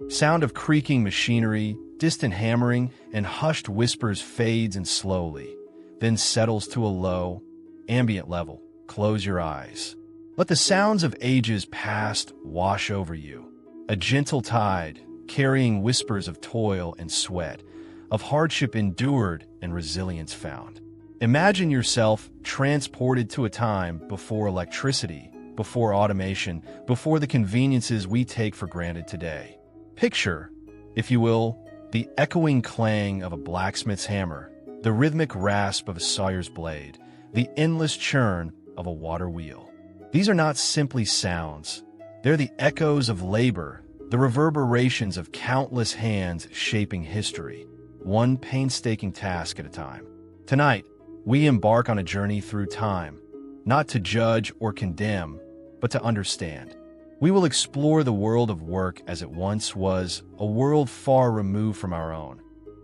Sound of creaking machinery, distant hammering, and hushed whispers fades and slowly, then settles to a low, ambient level. Close your eyes. Let the sounds of ages past wash over you. A gentle tide, carrying whispers of toil and sweat, of hardship endured and resilience found. Imagine yourself transported to a time before electricity, before automation, before the conveniences we take for granted today. Picture, if you will, the echoing clang of a blacksmith's hammer, the rhythmic rasp of a sawyer's blade, the endless churn of a water wheel. These are not simply sounds. They're the echoes of labor, the reverberations of countless hands shaping history, one painstaking task at a time. Tonight, we embark on a journey through time, not to judge or condemn, but to understand. We will explore the world of work as it once was, a world far removed from our own,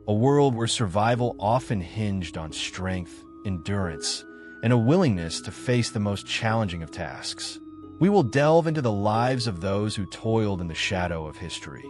a world where survival often hinged on strength, endurance, and a willingness to face the most challenging of tasks. We will delve into the lives of those who toiled in the shadow of history,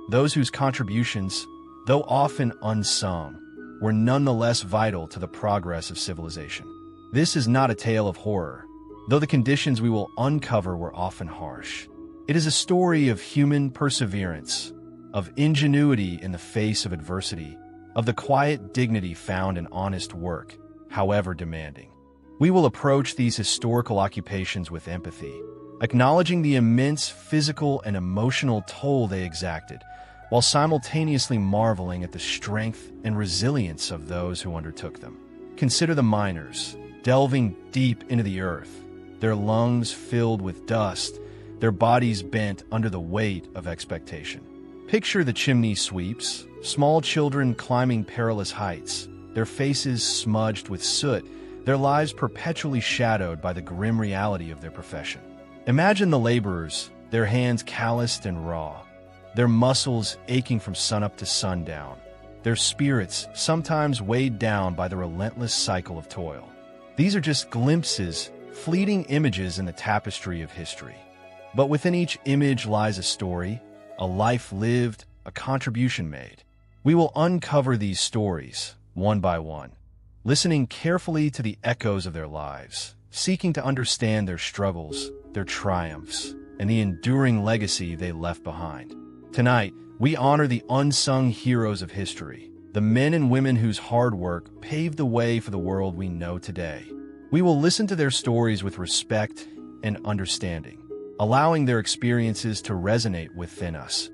those whose contributions, though often unsung, were nonetheless vital to the progress of civilization. This is not a tale of horror, though the conditions we will uncover were often harsh. It is a story of human perseverance, of ingenuity in the face of adversity, of the quiet dignity found in honest work, however demanding. We will approach these historical occupations with empathy, acknowledging the immense physical and emotional toll they exacted, while simultaneously marveling at the strength and resilience of those who undertook them. Consider the miners, delving deep into the earth, their lungs filled with dust, their bodies bent under the weight of expectation. Picture the chimney sweeps, small children climbing perilous heights, their faces smudged with soot, their lives perpetually shadowed by the grim reality of their profession. Imagine the laborers, their hands calloused and raw, their muscles aching from sunup to sundown, their spirits sometimes weighed down by the relentless cycle of toil. These are just glimpses, fleeting images in the tapestry of history. But within each image lies a story, a life lived, a contribution made. We will uncover these stories, one by one, listening carefully to the echoes of their lives, seeking to understand their struggles, their triumphs, and the enduring legacy they left behind. Tonight, we honor the unsung heroes of history, the men and women whose hard work paved the way for the world we know today. We will listen to their stories with respect and understanding, allowing their experiences to resonate within us,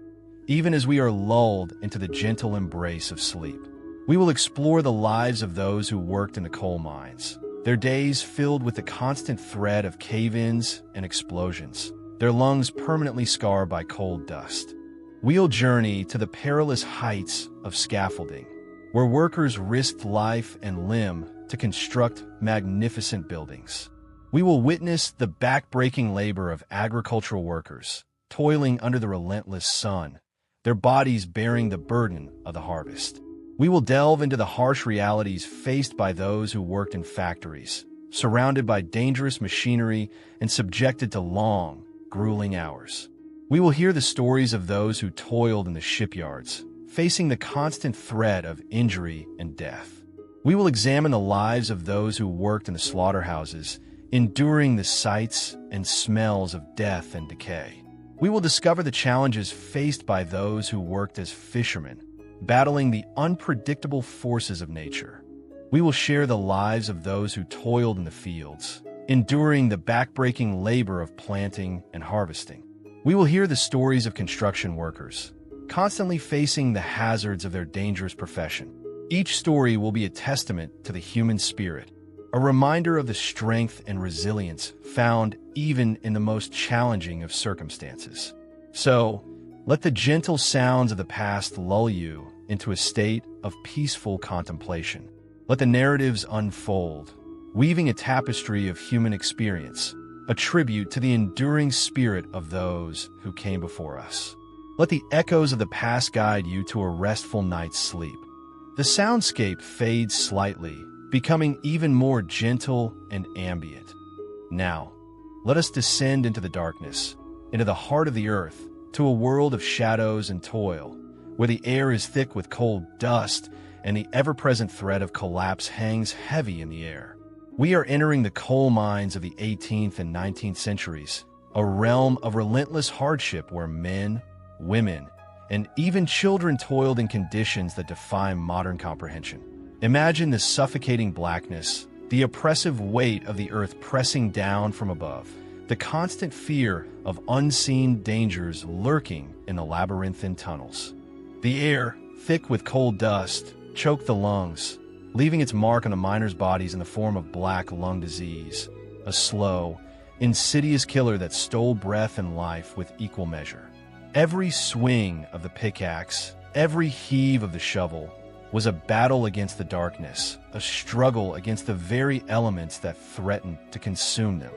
even as we are lulled into the gentle embrace of sleep. We will explore the lives of those who worked in the coal mines, their days filled with the constant threat of cave-ins and explosions, their lungs permanently scarred by coal dust. We'll journey to the perilous heights of scaffolding, where workers risked life and limb to construct magnificent buildings. We will witness the back-breaking labor of agricultural workers, toiling under the relentless sun, their bodies bearing the burden of the harvest. We will delve into the harsh realities faced by those who worked in factories, surrounded by dangerous machinery and subjected to long, grueling hours. We will hear the stories of those who toiled in the shipyards, facing the constant threat of injury and death. We will examine the lives of those who worked in the slaughterhouses, enduring the sights and smells of death and decay. We will discover the challenges faced by those who worked as fishermen, battling the unpredictable forces of nature. We will share the lives of those who toiled in the fields, enduring the backbreaking labor of planting and harvesting. We will hear the stories of construction workers, constantly facing the hazards of their dangerous profession. Each story will be a testament to the human spirit, a reminder of the strength and resilience found even in the most challenging of circumstances. So, let the gentle sounds of the past lull you into a state of peaceful contemplation. Let the narratives unfold, weaving a tapestry of human experience, a tribute to the enduring spirit of those who came before us. Let the echoes of the past guide you to a restful night's sleep. The soundscape fades slightly, becoming even more gentle and ambient. Now, let us descend into the darkness, into the heart of the earth, to a world of shadows and toil, where the air is thick with cold dust and the ever-present threat of collapse hangs heavy in the air. We are entering the coal mines of the 18th and 19th centuries, a realm of relentless hardship where men, women, and even children toiled in conditions that defy modern comprehension. Imagine the suffocating blackness, the oppressive weight of the earth pressing down from above, the constant fear of unseen dangers lurking in the labyrinthine tunnels. The air, thick with coal dust, choked the lungs, leaving its mark on the miners' bodies in the form of black lung disease, a slow, insidious killer that stole breath and life with equal measure. Every swing of the pickaxe, every heave of the shovel, was a battle against the darkness, a struggle against the very elements that threatened to consume them.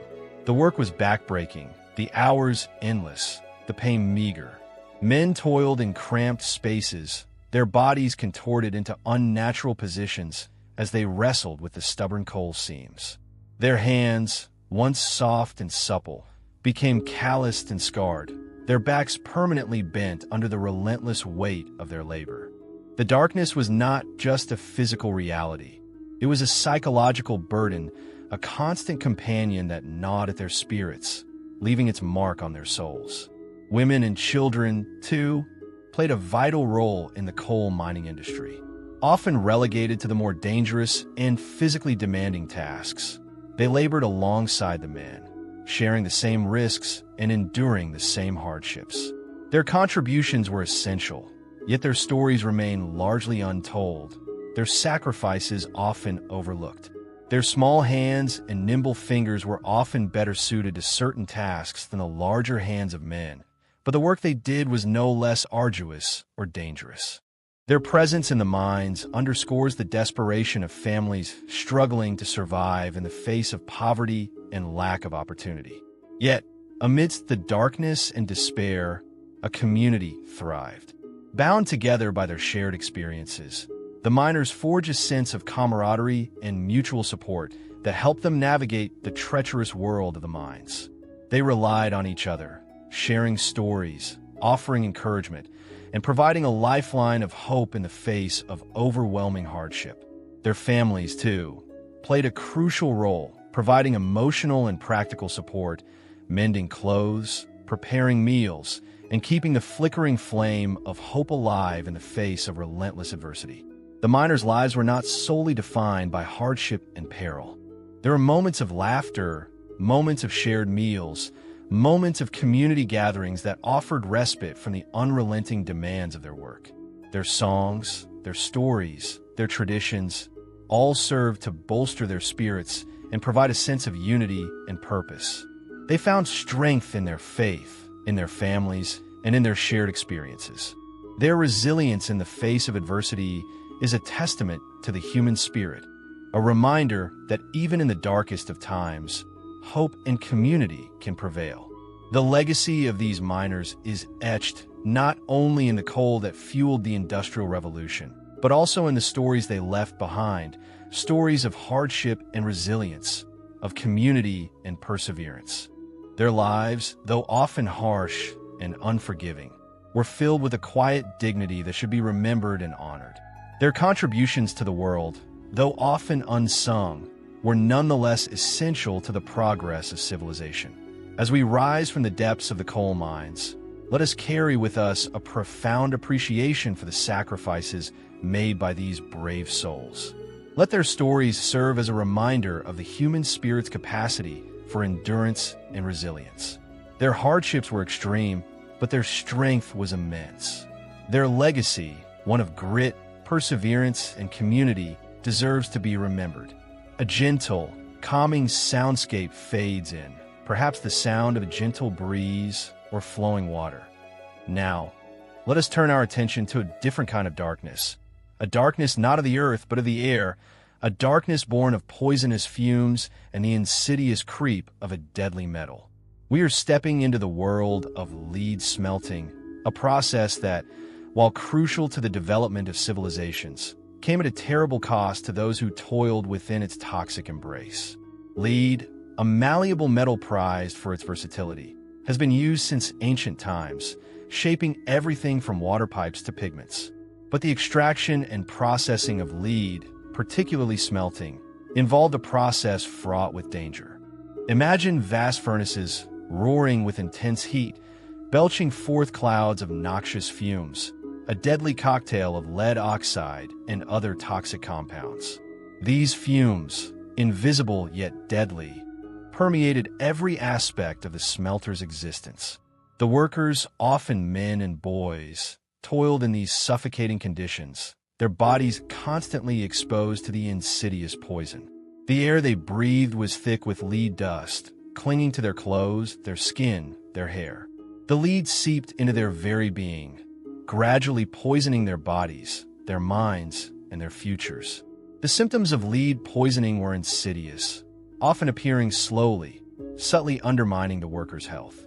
The work was backbreaking, the hours endless, the pay meager. Men toiled in cramped spaces, their bodies contorted into unnatural positions as they wrestled with the stubborn coal seams. Their hands, once soft and supple, became calloused and scarred, their backs permanently bent under the relentless weight of their labor. The darkness was not just a physical reality. It was a psychological burden, a constant companion that gnawed at their spirits, leaving its mark on their souls. Women and children, too, played a vital role in the coal mining industry, often relegated to the more dangerous and physically demanding tasks. They labored alongside the men, sharing the same risks and enduring the same hardships. Their contributions were essential, yet their stories remain largely untold, their sacrifices often overlooked. Their small hands and nimble fingers were often better suited to certain tasks than the larger hands of men, but the work they did was no less arduous or dangerous. Their presence in the mines underscores the desperation of families struggling to survive in the face of poverty and lack of opportunity. Yet, amidst the darkness and despair, a community thrived. Bound together by their shared experiences, the miners forged a sense of camaraderie and mutual support that helped them navigate the treacherous world of the mines. They relied on each other, sharing stories, offering encouragement, and providing a lifeline of hope in the face of overwhelming hardship. Their families, too, played a crucial role, providing emotional and practical support, mending clothes, preparing meals, and keeping the flickering flame of hope alive in the face of relentless adversity. The miners' lives were not solely defined by hardship and peril. There were moments of laughter, moments of shared meals, moments of community gatherings that offered respite from the unrelenting demands of their work. Their songs, their stories, their traditions, all served to bolster their spirits and provide a sense of unity and purpose. They found strength in their faith, in their families, and in their shared experiences. Their resilience in the face of adversity is a testament to the human spirit, a reminder that even in the darkest of times, hope and community can prevail. The legacy of these miners is etched not only in the coal that fueled the Industrial Revolution, but also in the stories they left behind, stories of hardship and resilience, of community and perseverance. Their lives, though often harsh and unforgiving, were filled with a quiet dignity that should be remembered and honored. Their contributions to the world, though often unsung, were nonetheless essential to the progress of civilization. As we rise from the depths of the coal mines, let us carry with us a profound appreciation for the sacrifices made by these brave souls. Let their stories serve as a reminder of the human spirit's capacity for endurance and resilience. Their hardships were extreme, but their strength was immense. Their legacy, one of grit, perseverance, and community, deserves to be remembered. A gentle, calming soundscape fades in, perhaps the sound of a gentle breeze or flowing water. Now, let us turn our attention to a different kind of darkness, a darkness not of the earth but of the air, a darkness born of poisonous fumes and the insidious creep of a deadly metal. We are stepping into the world of lead smelting, a process that, while crucial to the development of civilizations, came at a terrible cost to those who toiled within its toxic embrace. Lead, a malleable metal prized for its versatility, has been used since ancient times, shaping everything from water pipes to pigments. But the extraction and processing of lead, particularly smelting, involved a process fraught with danger. Imagine vast furnaces roaring with intense heat, belching forth clouds of noxious fumes, a deadly cocktail of lead oxide and other toxic compounds. These fumes, invisible yet deadly, permeated every aspect of the smelter's existence. The workers, often men and boys, toiled in these suffocating conditions, their bodies constantly exposed to the insidious poison. The air they breathed was thick with lead dust, clinging to their clothes, their skin, their hair. The lead seeped into their very being, gradually poisoning their bodies, their minds, and their futures. The symptoms of lead poisoning were insidious, often appearing slowly, subtly undermining the worker's health.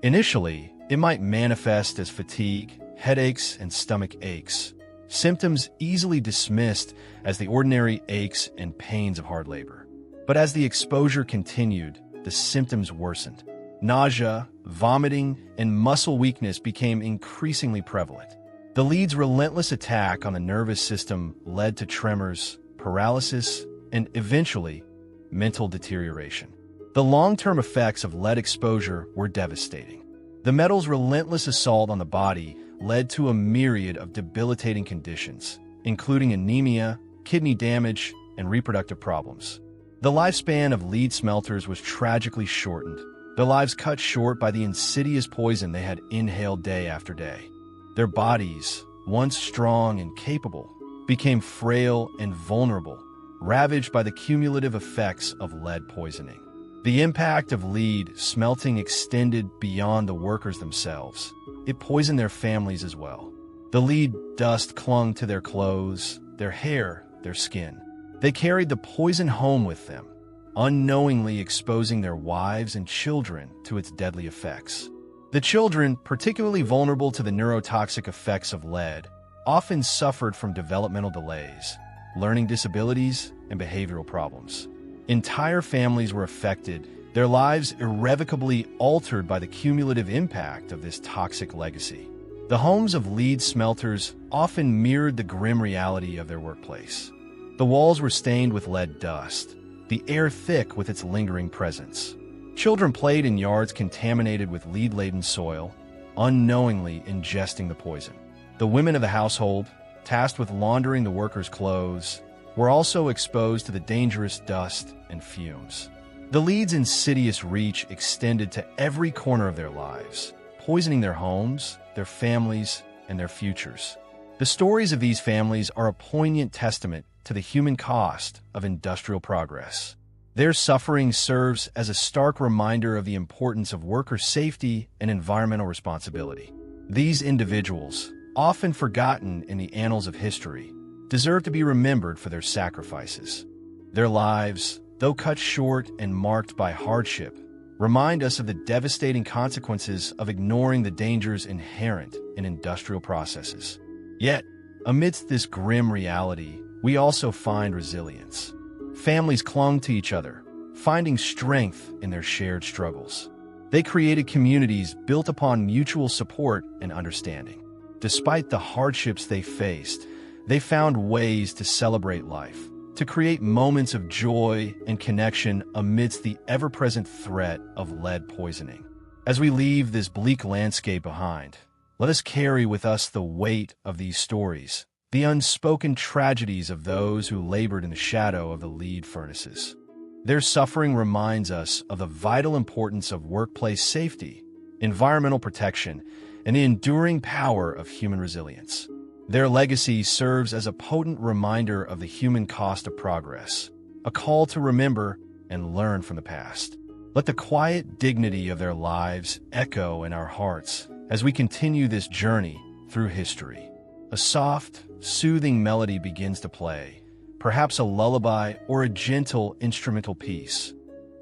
Initially, it might manifest as fatigue, headaches, and stomach aches, symptoms easily dismissed as the ordinary aches and pains of hard labor. But as the exposure continued, the symptoms worsened. Nausea, vomiting, and muscle weakness became increasingly prevalent. The lead's relentless attack on the nervous system led to tremors, paralysis, and eventually, mental deterioration. The long-term effects of lead exposure were devastating. The metal's relentless assault on the body led to a myriad of debilitating conditions, including anemia, kidney damage, and reproductive problems. The lifespan of lead smelters was tragically shortened, their lives cut short by the insidious poison they had inhaled day after day. Their bodies, once strong and capable, became frail and vulnerable, ravaged by the cumulative effects of lead poisoning. The impact of lead smelting extended beyond the workers themselves. It poisoned their families as well. The lead dust clung to their clothes, their hair, their skin. They carried the poison home with them, unknowingly exposing their wives and children to its deadly effects. The children, particularly vulnerable to the neurotoxic effects of lead, often suffered from developmental delays, learning disabilities, and behavioral problems. Entire families were affected, their lives irrevocably altered by the cumulative impact of this toxic legacy. The homes of lead smelters often mirrored the grim reality of their workplace. The walls were stained with lead dust, the air thick with its lingering presence. Children played in yards contaminated with lead-laden soil, unknowingly ingesting the poison. The women of the household, tasked with laundering the workers' clothes, were also exposed to the dangerous dust and fumes. The lead's insidious reach extended to every corner of their lives, poisoning their homes, their families, and their futures. The stories of these families are a poignant testament to the human cost of industrial progress. Their suffering serves as a stark reminder of the importance of worker safety and environmental responsibility. These individuals, often forgotten in the annals of history, deserve to be remembered for their sacrifices. Their lives, though cut short and marked by hardship, remind us of the devastating consequences of ignoring the dangers inherent in industrial processes. Yet, amidst this grim reality, we also find resilience. Families clung to each other, finding strength in their shared struggles. They created communities built upon mutual support and understanding. Despite the hardships they faced, they found ways to celebrate life, to create moments of joy and connection amidst the ever-present threat of lead poisoning. As we leave this bleak landscape behind, let us carry with us the weight of these stories, the unspoken tragedies of those who labored in the shadow of the lead furnaces. Their suffering reminds us of the vital importance of workplace safety, environmental protection, and the enduring power of human resilience. Their legacy serves as a potent reminder of the human cost of progress, a call to remember and learn from the past. Let the quiet dignity of their lives echo in our hearts as we continue this journey through history. A soft, soothing melody begins to play, perhaps a lullaby or a gentle instrumental piece.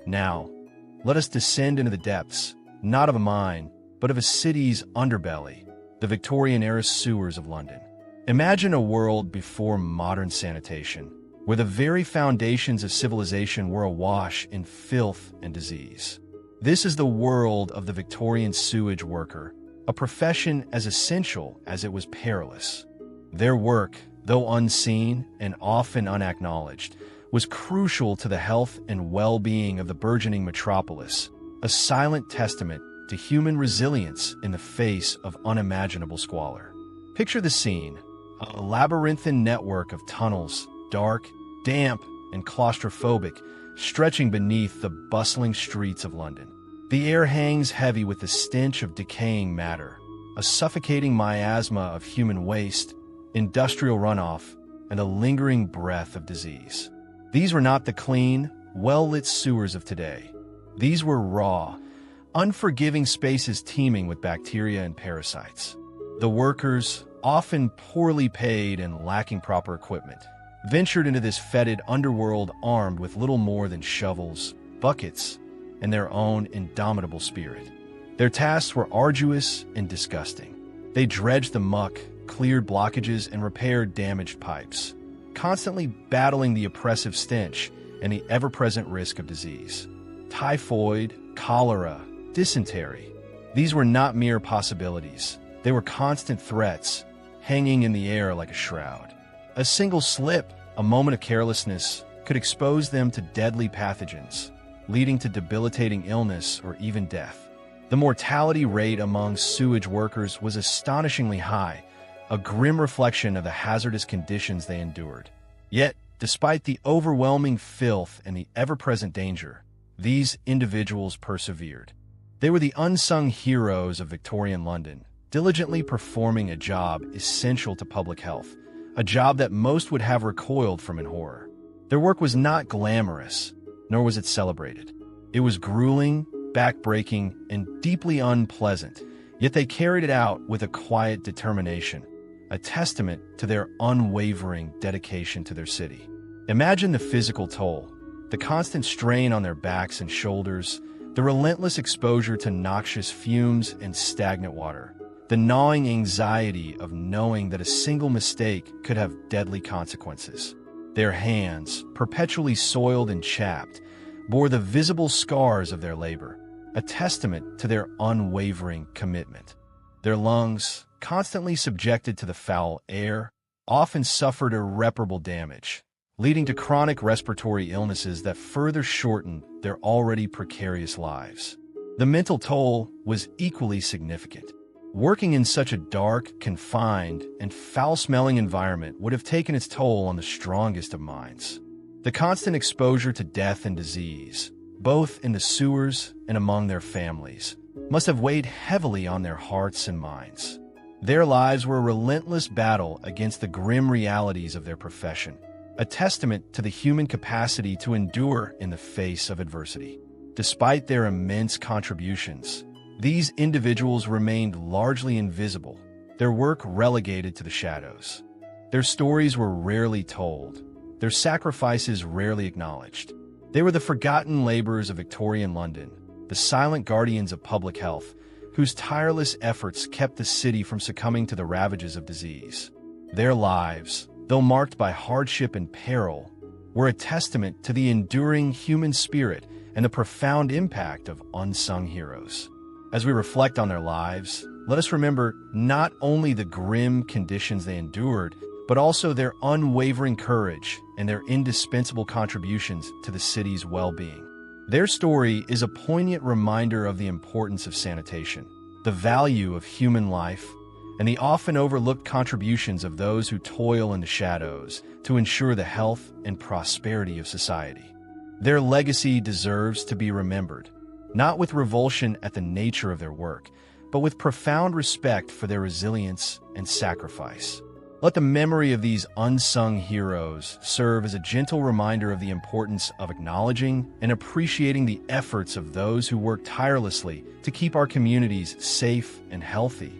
Now, let us descend into the depths, not of a mine, but of a city's underbelly, the Victorian-era sewers of London. Imagine a world before modern sanitation, where the very foundations of civilization were awash in filth and disease. This is the world of the Victorian sewage worker, a profession as essential as it was perilous. Their work, though unseen and often unacknowledged, was crucial to the health and well-being of the burgeoning metropolis, a silent testament to human resilience in the face of unimaginable squalor. Picture the scene: a labyrinthine network of tunnels, dark, damp, and claustrophobic, stretching beneath the bustling streets of London. The air hangs heavy with the stench of decaying matter, a suffocating miasma of human waste, industrial runoff, and a lingering breath of disease. These were not the clean, well-lit sewers of today. These were raw, unforgiving spaces teeming with bacteria and parasites. The workers, often poorly paid and lacking proper equipment, ventured into this fetid underworld armed with little more than shovels, buckets, and their own indomitable spirit. Their tasks were arduous and disgusting. They dredged the muck, cleared blockages, and repaired damaged pipes, constantly battling the oppressive stench and the ever-present risk of disease. Typhoid, cholera, dysentery. These were not mere possibilities. They were constant threats, hanging in the air like a shroud. A single slip, a moment of carelessness, could expose them to deadly pathogens, leading to debilitating illness or even death. The mortality rate among sewage workers was astonishingly high, a grim reflection of the hazardous conditions they endured. Yet, despite the overwhelming filth and the ever-present danger, these individuals persevered. They were the unsung heroes of Victorian London, diligently performing a job essential to public health, a job that most would have recoiled from in horror. Their work was not glamorous, nor was it celebrated. It was grueling, back-breaking, and deeply unpleasant, yet they carried it out with a quiet determination, a testament to their unwavering dedication to their city. Imagine the physical toll, the constant strain on their backs and shoulders, the relentless exposure to noxious fumes and stagnant water, the gnawing anxiety of knowing that a single mistake could have deadly consequences. Their hands, perpetually soiled and chapped, bore the visible scars of their labor, a testament to their unwavering commitment. Their lungs, constantly subjected to the foul air, often suffered irreparable damage, leading to chronic respiratory illnesses that further shortened their already precarious lives. The mental toll was equally significant. Working in such a dark, confined, and foul-smelling environment would have taken its toll on the strongest of minds. The constant exposure to death and disease, both in the sewers and among their families, must have weighed heavily on their hearts and minds. Their lives were a relentless battle against the grim realities of their profession, a testament to the human capacity to endure in the face of adversity. Despite their immense contributions, these individuals remained largely invisible, their work relegated to the shadows. Their stories were rarely told, their sacrifices rarely acknowledged. They were the forgotten laborers of Victorian London, the silent guardians of public health, whose tireless efforts kept the city from succumbing to the ravages of disease. Their lives, though marked by hardship and peril, were a testament to the enduring human spirit and the profound impact of unsung heroes. As we reflect on their lives, let us remember not only the grim conditions they endured, but also their unwavering courage and their indispensable contributions to the city's well-being. Their story is a poignant reminder of the importance of sanitation, the value of human life, and the often overlooked contributions of those who toil in the shadows to ensure the health and prosperity of society. Their legacy deserves to be remembered, not with revulsion at the nature of their work, but with profound respect for their resilience and sacrifice. Let the memory of these unsung heroes serve as a gentle reminder of the importance of acknowledging and appreciating the efforts of those who work tirelessly to keep our communities safe and healthy,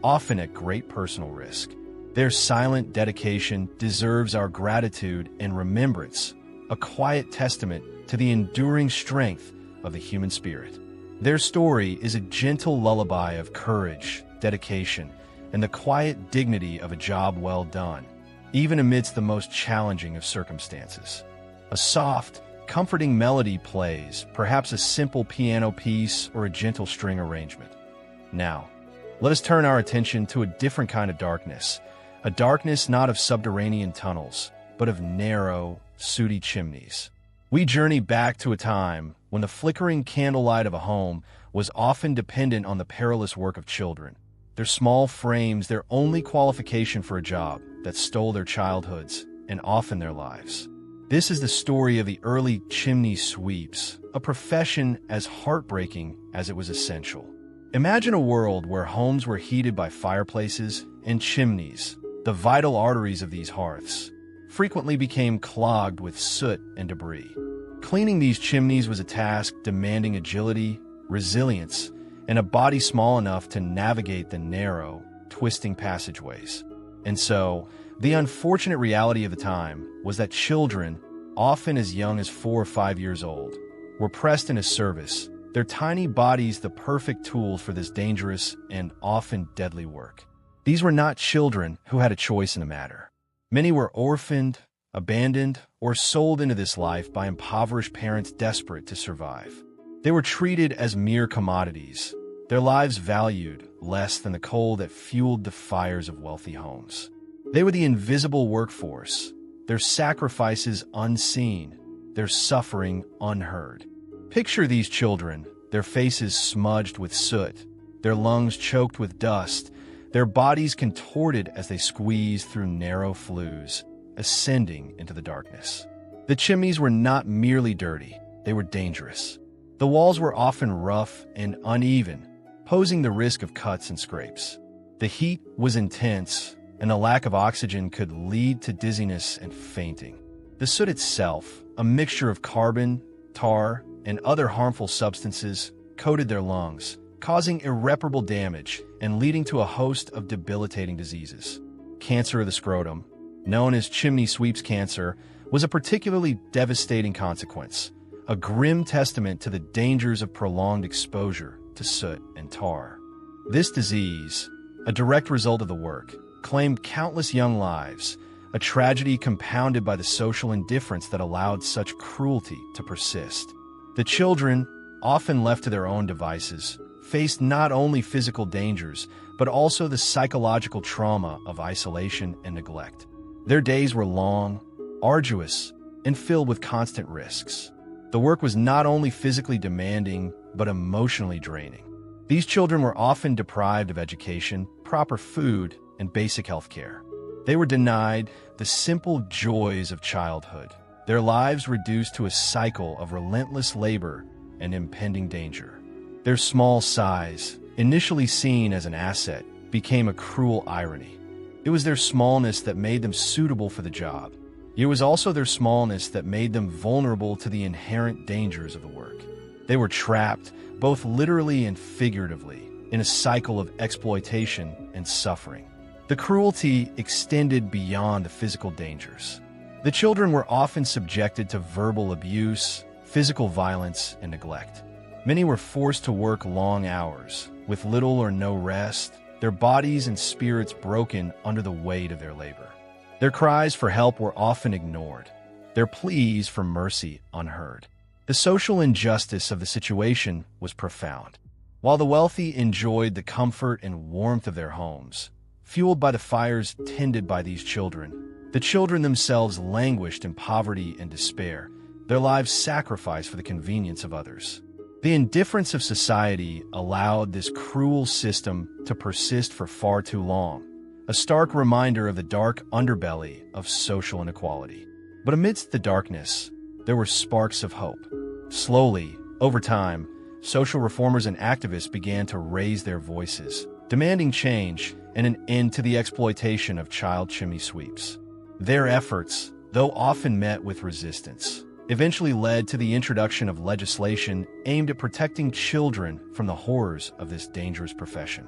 often at great personal risk. Their silent dedication deserves our gratitude and remembrance, a quiet testament to the enduring strength of the human spirit. Their story is a gentle lullaby of courage, dedication, and the quiet dignity of a job well done, even amidst the most challenging of circumstances. A soft, comforting melody plays, perhaps a simple piano piece or a gentle string arrangement. Now, let us turn our attention to a different kind of darkness, a darkness not of subterranean tunnels, but of narrow, sooty chimneys. We journey back to a time when the flickering candlelight of a home was often dependent on the perilous work of children, their small frames their only qualification for a job that stole their childhoods and often their lives. This is the story of the early chimney sweeps, a profession as heartbreaking as it was essential. Imagine a world where homes were heated by fireplaces and chimneys. The vital arteries of these hearths frequently became clogged with soot and debris. Cleaning these chimneys was a task demanding agility, resilience, and a body small enough to navigate the narrow, twisting passageways. And so, the unfortunate reality of the time was that children, often as young as 4 or 5 years old, were pressed into service, their tiny bodies the perfect tools for this dangerous and often deadly work. These were not children who had a choice in the matter. Many were orphaned, abandoned, or sold into this life by impoverished parents desperate to survive. They were treated as mere commodities, their lives valued less than the coal that fueled the fires of wealthy homes. They were the invisible workforce, their sacrifices unseen, their suffering unheard. Picture these children, their faces smudged with soot, their lungs choked with dust, their bodies contorted as they squeezed through narrow flues, ascending into the darkness. The chimneys were not merely dirty, they were dangerous. The walls were often rough and uneven, posing the risk of cuts and scrapes. The heat was intense, and the lack of oxygen could lead to dizziness and fainting. The soot itself, a mixture of carbon, tar, and other harmful substances, coated their lungs, causing irreparable damage and leading to a host of debilitating diseases. Cancer of the scrotum, known as chimney sweeps cancer, was a particularly devastating consequence, a grim testament to the dangers of prolonged exposure to soot and tar. This disease, a direct result of the work, claimed countless young lives, a tragedy compounded by the social indifference that allowed such cruelty to persist. The children, often left to their own devices, faced not only physical dangers, but also the psychological trauma of isolation and neglect. Their days were long, arduous, and filled with constant risks. The work was not only physically demanding, but emotionally draining. These children were often deprived of education, proper food, and basic health care. They were denied the simple joys of childhood, their lives reduced to a cycle of relentless labor and impending danger. Their small size, initially seen as an asset, became a cruel irony. It was their smallness that made them suitable for the job. It was also their smallness that made them vulnerable to the inherent dangers of the work. They were trapped, both literally and figuratively, in a cycle of exploitation and suffering. The cruelty extended beyond the physical dangers. The children were often subjected to verbal abuse, physical violence, and neglect. Many were forced to work long hours, with little or no rest, their bodies and spirits broken under the weight of their labor. Their cries for help were often ignored, their pleas for mercy unheard. The social injustice of the situation was profound. While the wealthy enjoyed the comfort and warmth of their homes, fueled by the fires tended by these children, the children themselves languished in poverty and despair, their lives sacrificed for the convenience of others. The indifference of society allowed this cruel system to persist for far too long, a stark reminder of the dark underbelly of social inequality. But amidst the darkness, there were sparks of hope. Slowly, over time, social reformers and activists began to raise their voices, demanding change and an end to the exploitation of child chimney sweeps. Their efforts, though often met with resistance, eventually led to the introduction of legislation aimed at protecting children from the horrors of this dangerous profession.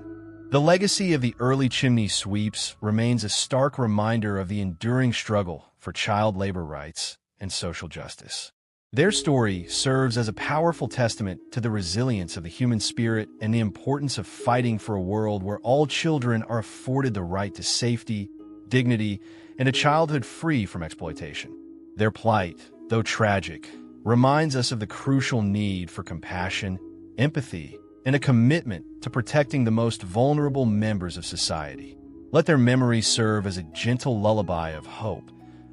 The legacy of the early chimney sweeps remains a stark reminder of the enduring struggle for child labor rights and social justice. Their story serves as a powerful testament to the resilience of the human spirit and the importance of fighting for a world where all children are afforded the right to safety, dignity, and a childhood free from exploitation. Their plight, though tragic, reminds us of the crucial need for compassion, empathy, and a commitment to protecting the most vulnerable members of society. Let their memories serve as a gentle lullaby of hope,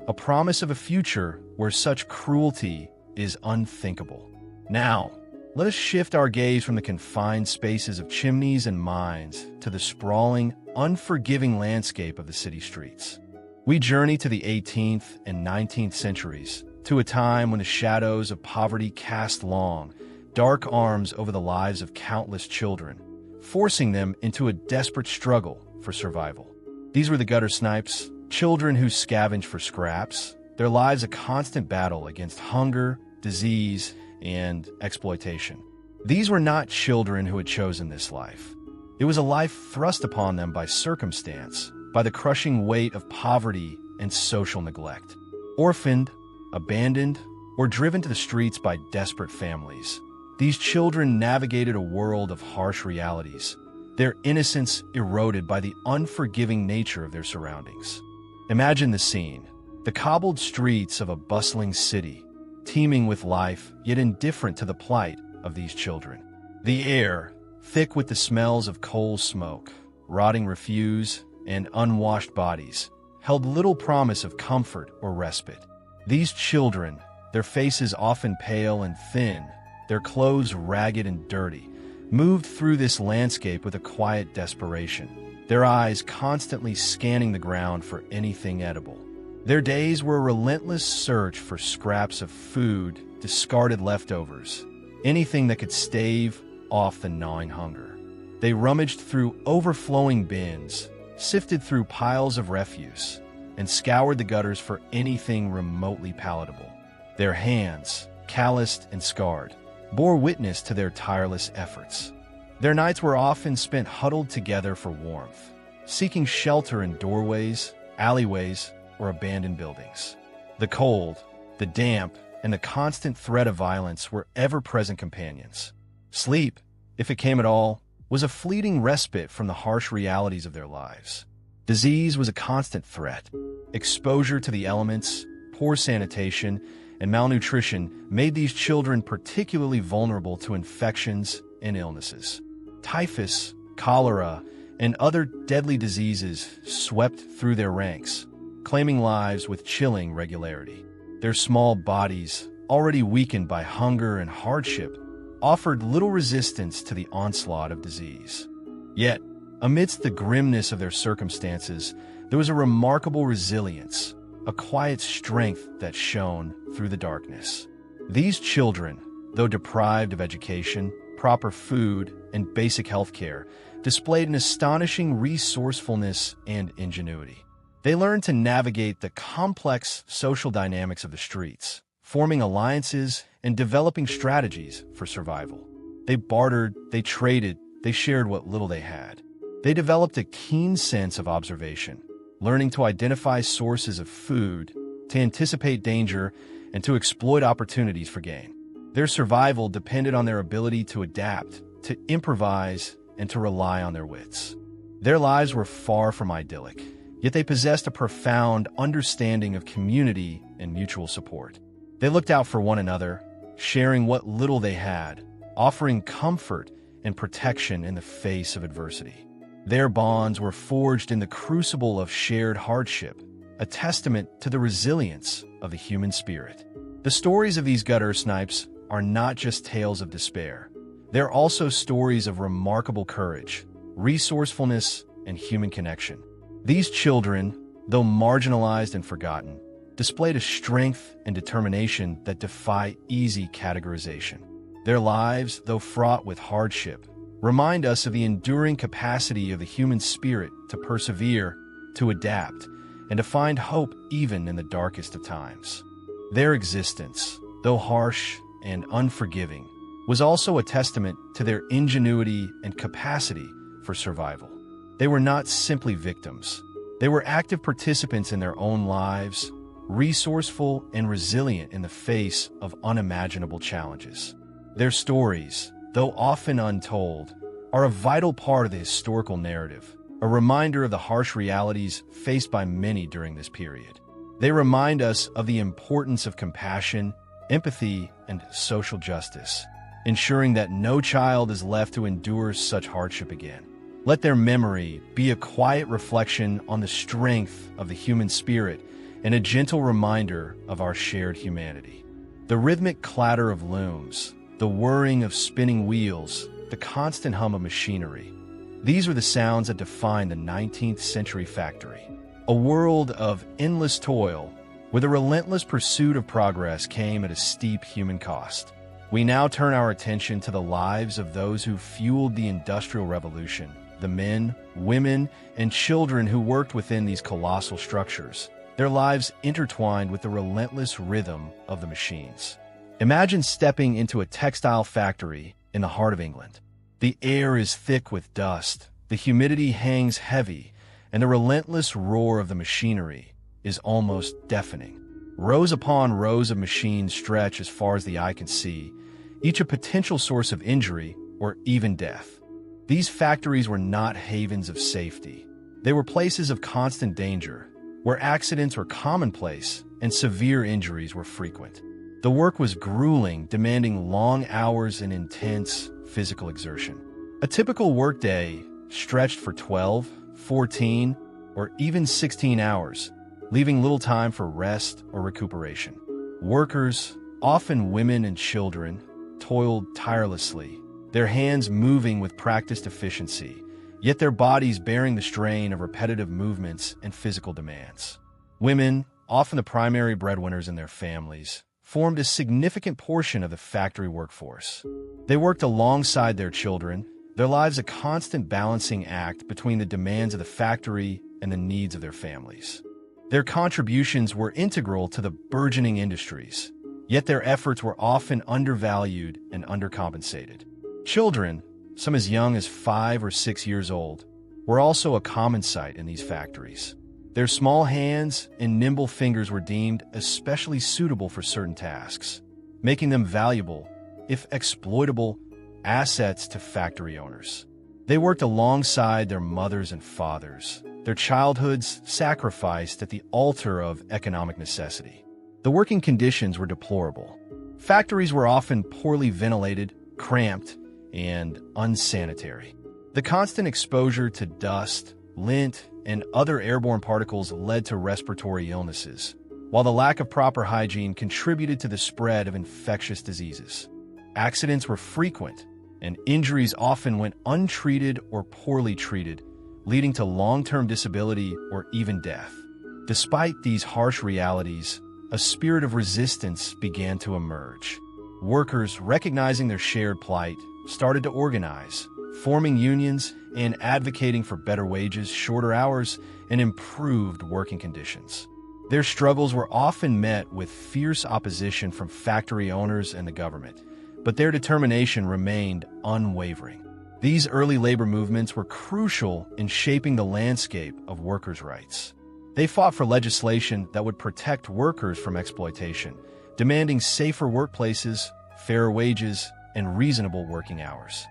a promise of a future where such cruelty is unthinkable. Now, let us shift our gaze from the confined spaces of chimneys and mines to the sprawling, unforgiving landscape of the city streets. We journey to the 18th and 19th centuries, to a time when the shadows of poverty cast long, dark arms over the lives of countless children, forcing them into a desperate struggle for survival. These were the gutter snipes, children who scavenged for scraps, their lives a constant battle against hunger, disease, and exploitation. These were not children who had chosen this life. It was a life thrust upon them by circumstance, by the crushing weight of poverty and social neglect. Orphaned, abandoned, or driven to the streets by desperate families, these children navigated a world of harsh realities, their innocence eroded by the unforgiving nature of their surroundings. Imagine the scene: the cobbled streets of a bustling city, teeming with life, yet indifferent to the plight of these children. The air, thick with the smells of coal smoke, rotting refuse, and unwashed bodies, held little promise of comfort or respite. These children, their faces often pale and thin, their clothes ragged and dirty, moved through this landscape with a quiet desperation, their eyes constantly scanning the ground for anything edible. Their days were a relentless search for scraps of food, discarded leftovers, anything that could stave off the gnawing hunger. They rummaged through overflowing bins, sifted through piles of refuse, and scoured the gutters for anything remotely palatable. Their hands, calloused and scarred, bore witness to their tireless efforts. Their nights were often spent huddled together for warmth, seeking shelter in doorways, alleyways, or abandoned buildings. The cold, the damp, and the constant threat of violence were ever-present companions. Sleep, if it came at all, was a fleeting respite from the harsh realities of their lives. Disease was a constant threat. Exposure to the elements, poor sanitation, and malnutrition made these children particularly vulnerable to infections and illnesses. Typhus, cholera, and other deadly diseases swept through their ranks, claiming lives with chilling regularity. Their small bodies, already weakened by hunger and hardship, offered little resistance to the onslaught of disease. Yet, amidst the grimness of their circumstances, there was a remarkable resilience, a quiet strength that shone through the darkness. These children, though deprived of education, proper food, and basic health care, displayed an astonishing resourcefulness and ingenuity. They learned to navigate the complex social dynamics of the streets, forming alliances and developing strategies for survival. They bartered, they traded, they shared what little they had. They developed a keen sense of observation, learning to identify sources of food, to anticipate danger, and to exploit opportunities for gain. Their survival depended on their ability to adapt, to improvise, and to rely on their wits. Their lives were far from idyllic, yet they possessed a profound understanding of community and mutual support. They looked out for one another, sharing what little they had, offering comfort and protection in the face of adversity. Their bonds were forged in the crucible of shared hardship, a testament to the resilience of the human spirit. The stories of these gutter snipes are not just tales of despair. They're also stories of remarkable courage, resourcefulness, and human connection. These children, though marginalized and forgotten, displayed a strength and determination that defy easy categorization. Their lives, though fraught with hardship, remind us of the enduring capacity of the human spirit to persevere, to adapt, and to find hope even in the darkest of times. Their existence, though harsh and unforgiving, was also a testament to their ingenuity and capacity for survival. They were not simply victims. They were active participants in their own lives, resourceful and resilient in the face of unimaginable challenges. Their stories, though often untold, are a vital part of the historical narrative, a reminder of the harsh realities faced by many during this period. They remind us of the importance of compassion, empathy, and social justice, ensuring that no child is left to endure such hardship again. Let their memory be a quiet reflection on the strength of the human spirit and a gentle reminder of our shared humanity. The rhythmic clatter of looms, the whirring of spinning wheels, the constant hum of machinery. These are the sounds that define the 19th century factory. A world of endless toil, where the relentless pursuit of progress came at a steep human cost. We now turn our attention to the lives of those who fueled the Industrial Revolution, the men, women, and children who worked within these colossal structures, their lives intertwined with the relentless rhythm of the machines. Imagine stepping into a textile factory in the heart of England. The air is thick with dust, the humidity hangs heavy, and the relentless roar of the machinery is almost deafening. Rows upon rows of machines stretch as far as the eye can see, each a potential source of injury or even death. These factories were not havens of safety. They were places of constant danger, where accidents were commonplace and severe injuries were frequent. The work was grueling, demanding long hours and intense physical exertion. A typical workday stretched for 12, 14, or even 16 hours, leaving little time for rest or recuperation. Workers, often women and children, toiled tirelessly, their hands moving with practiced efficiency, yet their bodies bearing the strain of repetitive movements and physical demands. Women, often the primary breadwinners in their families, formed a significant portion of the factory workforce. They worked alongside their children, their lives a constant balancing act between the demands of the factory and the needs of their families. Their contributions were integral to the burgeoning industries, yet their efforts were often undervalued and undercompensated. Children, some as young as 5 or 6 years old, were also a common sight in these factories. Their small hands and nimble fingers were deemed especially suitable for certain tasks, making them valuable, if exploitable, assets to factory owners. They worked alongside their mothers and fathers, their childhoods sacrificed at the altar of economic necessity. The working conditions were deplorable. Factories were often poorly ventilated, cramped, and unsanitary. The constant exposure to dust, lint, and other airborne particles led to respiratory illnesses, while the lack of proper hygiene contributed to the spread of infectious diseases. Accidents were frequent, and injuries often went untreated or poorly treated, leading to long-term disability or even death. Despite these harsh realities, a spirit of resistance began to emerge. Workers, recognizing their shared plight, started to organize, forming unions and advocating for better wages, shorter hours, and improved working conditions. Their struggles were often met with fierce opposition from factory owners and the government, but their determination remained unwavering. These early labor movements were crucial in shaping the landscape of workers' rights. They fought for legislation that would protect workers from exploitation, demanding safer workplaces, fairer wages, and reasonable working hours.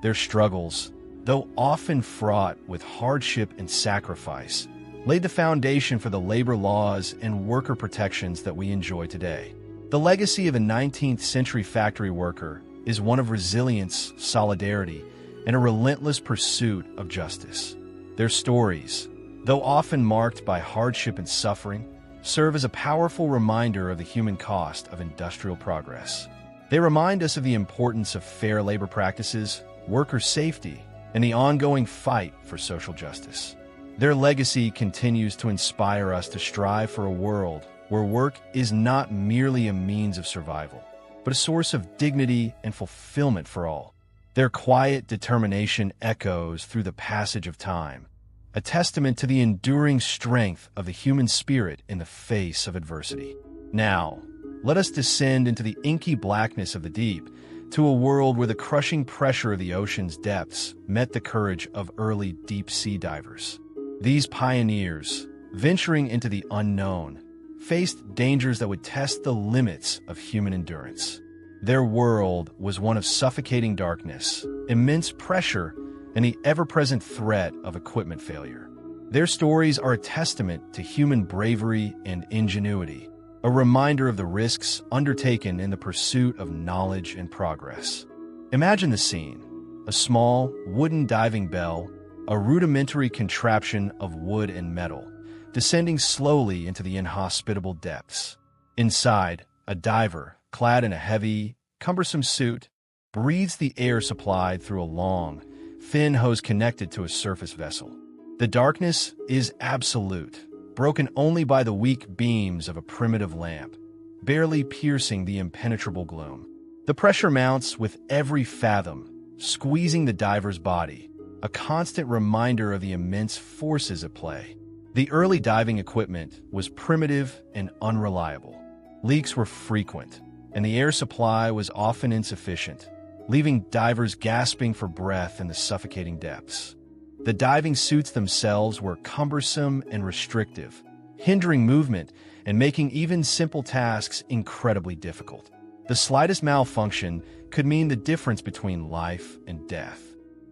Their struggles, though often fraught with hardship and sacrifice, laid the foundation for the labor laws and worker protections that we enjoy today. The legacy of a 19th century factory worker is one of resilience, solidarity, and a relentless pursuit of justice. Their stories, though often marked by hardship and suffering, serve as a powerful reminder of the human cost of industrial progress. They remind us of the importance of fair labor practices, worker safety, and the ongoing fight for social justice. Their legacy continues to inspire us to strive for a world where work is not merely a means of survival, but a source of dignity and fulfillment for all. Their quiet determination echoes through the passage of time, a testament to the enduring strength of the human spirit in the face of adversity. Now, let us descend into the inky blackness of the deep, to a world where the crushing pressure of the ocean's depths met the courage of early deep-sea divers. These pioneers, venturing into the unknown, faced dangers that would test the limits of human endurance. Their world was one of suffocating darkness, immense pressure, and the ever-present threat of equipment failure. Their stories are a testament to human bravery and ingenuity, a reminder of the risks undertaken in the pursuit of knowledge and progress. Imagine the scene: a small, wooden diving bell, a rudimentary contraption of wood and metal, descending slowly into the inhospitable depths. Inside, a diver, clad in a heavy, cumbersome suit, breathes the air supplied through a long, thin hose connected to a surface vessel. The darkness is absolute, broken only by the weak beams of a primitive lamp, barely piercing the impenetrable gloom. The pressure mounts with every fathom, squeezing the diver's body, a constant reminder of the immense forces at play. The early diving equipment was primitive and unreliable. Leaks were frequent, and the air supply was often insufficient, leaving divers gasping for breath in the suffocating depths. The diving suits themselves were cumbersome and restrictive, hindering movement and making even simple tasks incredibly difficult. The slightest malfunction could mean the difference between life and death.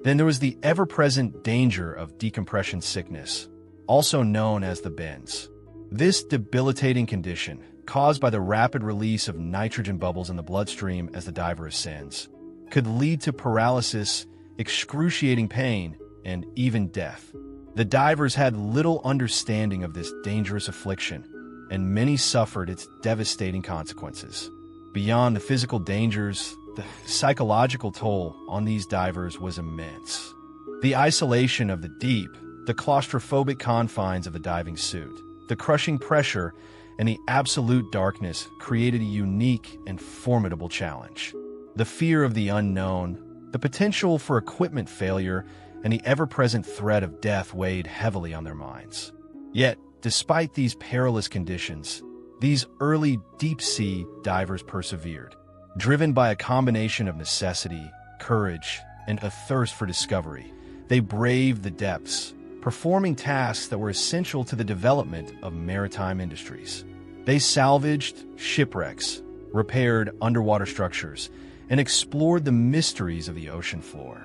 Then there was the ever-present danger of decompression sickness, also known as the bends. This debilitating condition, caused by the rapid release of nitrogen bubbles in the bloodstream as the diver ascends, could lead to paralysis, excruciating pain, and even death. The divers had little understanding of this dangerous affliction, and many suffered its devastating consequences. Beyond the physical dangers, the psychological toll on these divers was immense. The isolation of the deep, the claustrophobic confines of the diving suit, the crushing pressure, and the absolute darkness created a unique and formidable challenge. The fear of the unknown, the potential for equipment failure, and the ever-present threat of death weighed heavily on their minds. Yet, despite these perilous conditions, these early deep-sea divers persevered. Driven by a combination of necessity, courage, and a thirst for discovery, they braved the depths, performing tasks that were essential to the development of maritime industries. They salvaged shipwrecks, repaired underwater structures, and explored the mysteries of the ocean floor.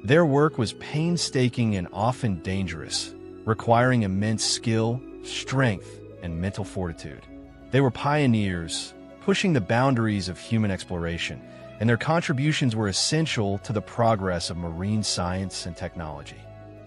Their work was painstaking and often dangerous, requiring immense skill, strength, and mental fortitude. They were pioneers, pushing the boundaries of human exploration, and their contributions were essential to the progress of marine science and technology.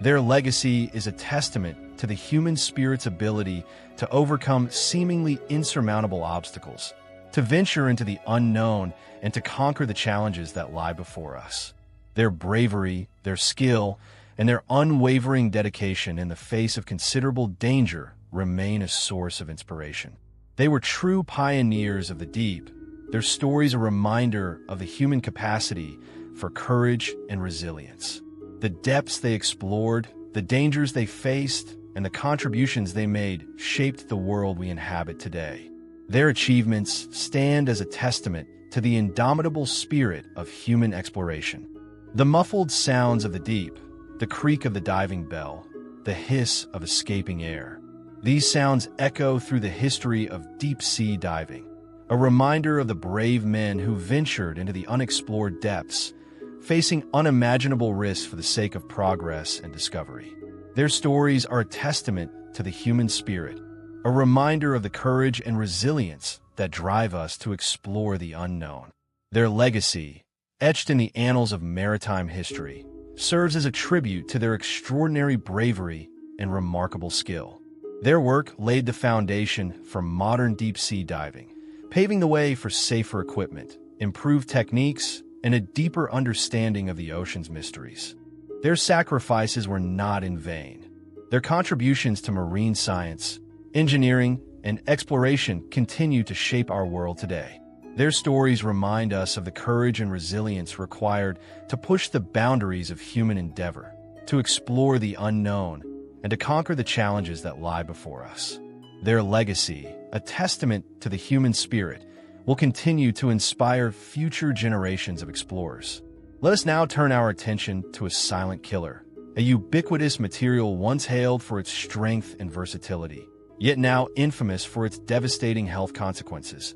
Their legacy is a testament to the human spirit's ability to overcome seemingly insurmountable obstacles, to venture into the unknown, and to conquer the challenges that lie before us. Their bravery, their skill, and their unwavering dedication in the face of considerable danger remain a source of inspiration. They were true pioneers of the deep, their stories a reminder of the human capacity for courage and resilience. The depths they explored, the dangers they faced, and the contributions they made shaped the world we inhabit today. Their achievements stand as a testament to the indomitable spirit of human exploration. The muffled sounds of the deep, the creak of the diving bell, the hiss of escaping air. These sounds echo through the history of deep-sea diving, a reminder of the brave men who ventured into the unexplored depths, facing unimaginable risks for the sake of progress and discovery. Their stories are a testament to the human spirit, a reminder of the courage and resilience that drive us to explore the unknown. Their legacy, etched in the annals of maritime history, serves as a tribute to their extraordinary bravery and remarkable skill. Their work laid the foundation for modern deep-sea diving, paving the way for safer equipment, improved techniques, and a deeper understanding of the ocean's mysteries. Their sacrifices were not in vain. Their contributions to marine science, engineering, and exploration continue to shape our world today. Their stories remind us of the courage and resilience required to push the boundaries of human endeavor, to explore the unknown, and to conquer the challenges that lie before us. Their legacy, a testament to the human spirit, will continue to inspire future generations of explorers. Let us now turn our attention to a silent killer, a ubiquitous material once hailed for its strength and versatility, yet now infamous for its devastating health consequences: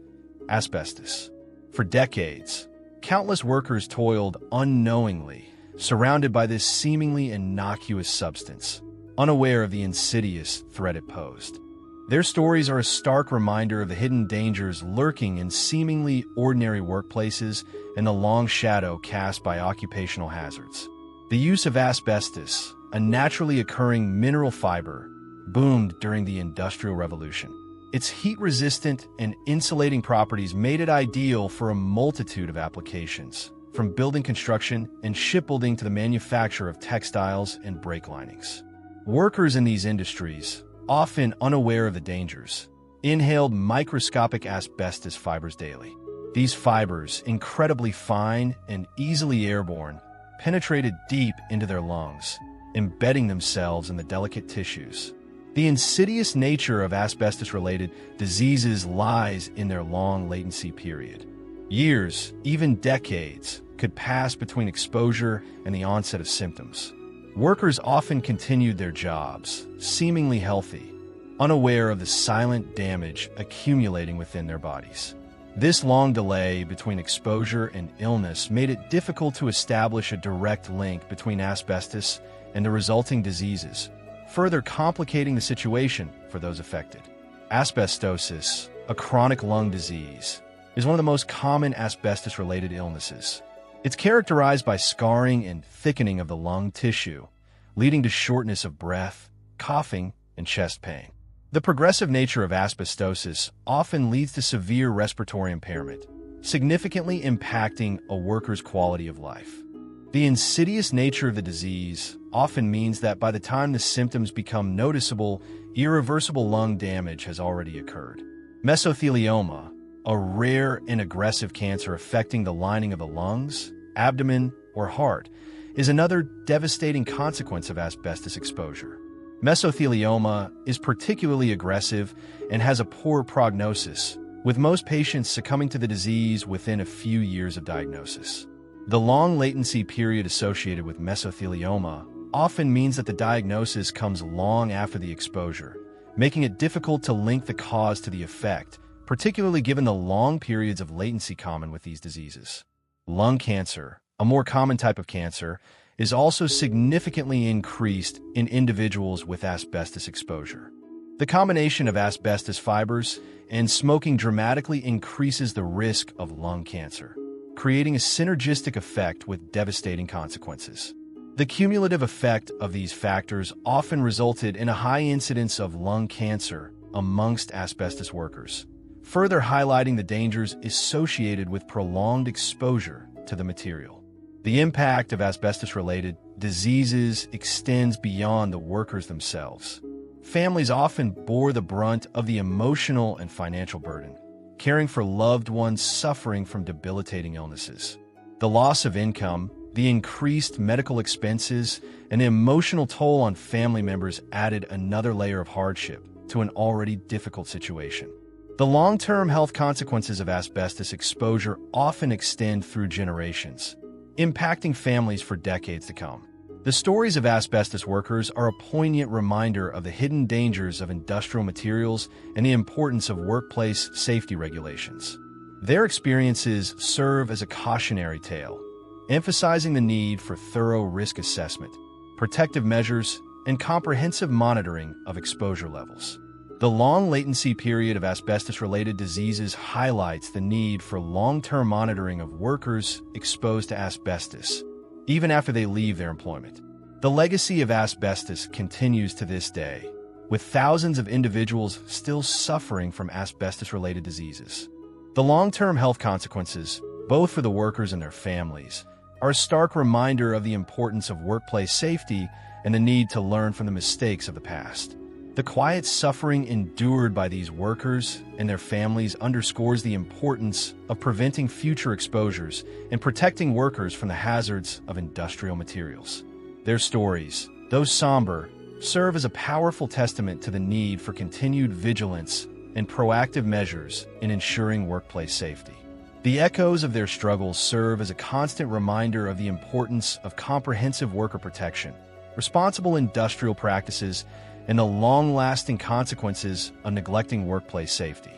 asbestos. For decades, countless workers toiled unknowingly, surrounded by this seemingly innocuous substance, unaware of the insidious threat it posed. Their stories are a stark reminder of the hidden dangers lurking in seemingly ordinary workplaces and the long shadow cast by occupational hazards. The use of asbestos, a naturally occurring mineral fiber, boomed during the Industrial Revolution. Its heat-resistant and insulating properties made it ideal for a multitude of applications, from building construction and shipbuilding to the manufacture of textiles and brake linings. Workers in these industries, often unaware of the dangers, inhaled microscopic asbestos fibers daily. These fibers, incredibly fine and easily airborne, penetrated deep into their lungs, embedding themselves in the delicate tissues. The insidious nature of asbestos-related diseases lies in their long latency period. Years, even decades, could pass between exposure and the onset of symptoms. Workers often continued their jobs, seemingly healthy, unaware of the silent damage accumulating within their bodies. This long delay between exposure and illness made it difficult to establish a direct link between asbestos and the resulting diseases, further complicating the situation for those affected. Asbestosis, a chronic lung disease, is one of the most common asbestos-related illnesses. It's characterized by scarring and thickening of the lung tissue, leading to shortness of breath, coughing, and chest pain. The progressive nature of asbestosis often leads to severe respiratory impairment, significantly impacting a worker's quality of life. The insidious nature of the disease often means that by the time the symptoms become noticeable, irreversible lung damage has already occurred. Mesothelioma, a rare and aggressive cancer affecting the lining of the lungs, abdomen, or heart, is another devastating consequence of asbestos exposure. Mesothelioma is particularly aggressive and has a poor prognosis, with most patients succumbing to the disease within a few years of diagnosis. The long latency period associated with mesothelioma often means that the diagnosis comes long after the exposure, making it difficult to link the cause to the effect, particularly given the long periods of latency common with these diseases. Lung cancer, a more common type of cancer, is also significantly increased in individuals with asbestos exposure. The combination of asbestos fibers and smoking dramatically increases the risk of lung cancer, creating a synergistic effect with devastating consequences. The cumulative effect of these factors often resulted in a high incidence of lung cancer amongst asbestos workers, further highlighting the dangers associated with prolonged exposure to the material. The impact of asbestos-related diseases extends beyond the workers themselves. Families often bore the brunt of the emotional and financial burden, caring for loved ones suffering from debilitating illnesses. The loss of income, the increased medical expenses, and the emotional toll on family members added another layer of hardship to an already difficult situation. The long-term health consequences of asbestos exposure often extend through generations, impacting families for decades to come. The stories of asbestos workers are a poignant reminder of the hidden dangers of industrial materials and the importance of workplace safety regulations. Their experiences serve as a cautionary tale, emphasizing the need for thorough risk assessment, protective measures, and comprehensive monitoring of exposure levels. The long latency period of asbestos-related diseases highlights the need for long-term monitoring of workers exposed to asbestos, even after they leave their employment. The legacy of asbestos continues to this day, with thousands of individuals still suffering from asbestos-related diseases. The long-term health consequences, both for the workers and their families, are a stark reminder of the importance of workplace safety and the need to learn from the mistakes of the past. The quiet suffering endured by these workers and their families underscores the importance of preventing future exposures and protecting workers from the hazards of industrial materials. Their stories, though somber, serve as a powerful testament to the need for continued vigilance and proactive measures in ensuring workplace safety. The echoes of their struggles serve as a constant reminder of the importance of comprehensive worker protection, responsible industrial practices, and the long-lasting consequences of neglecting workplace safety.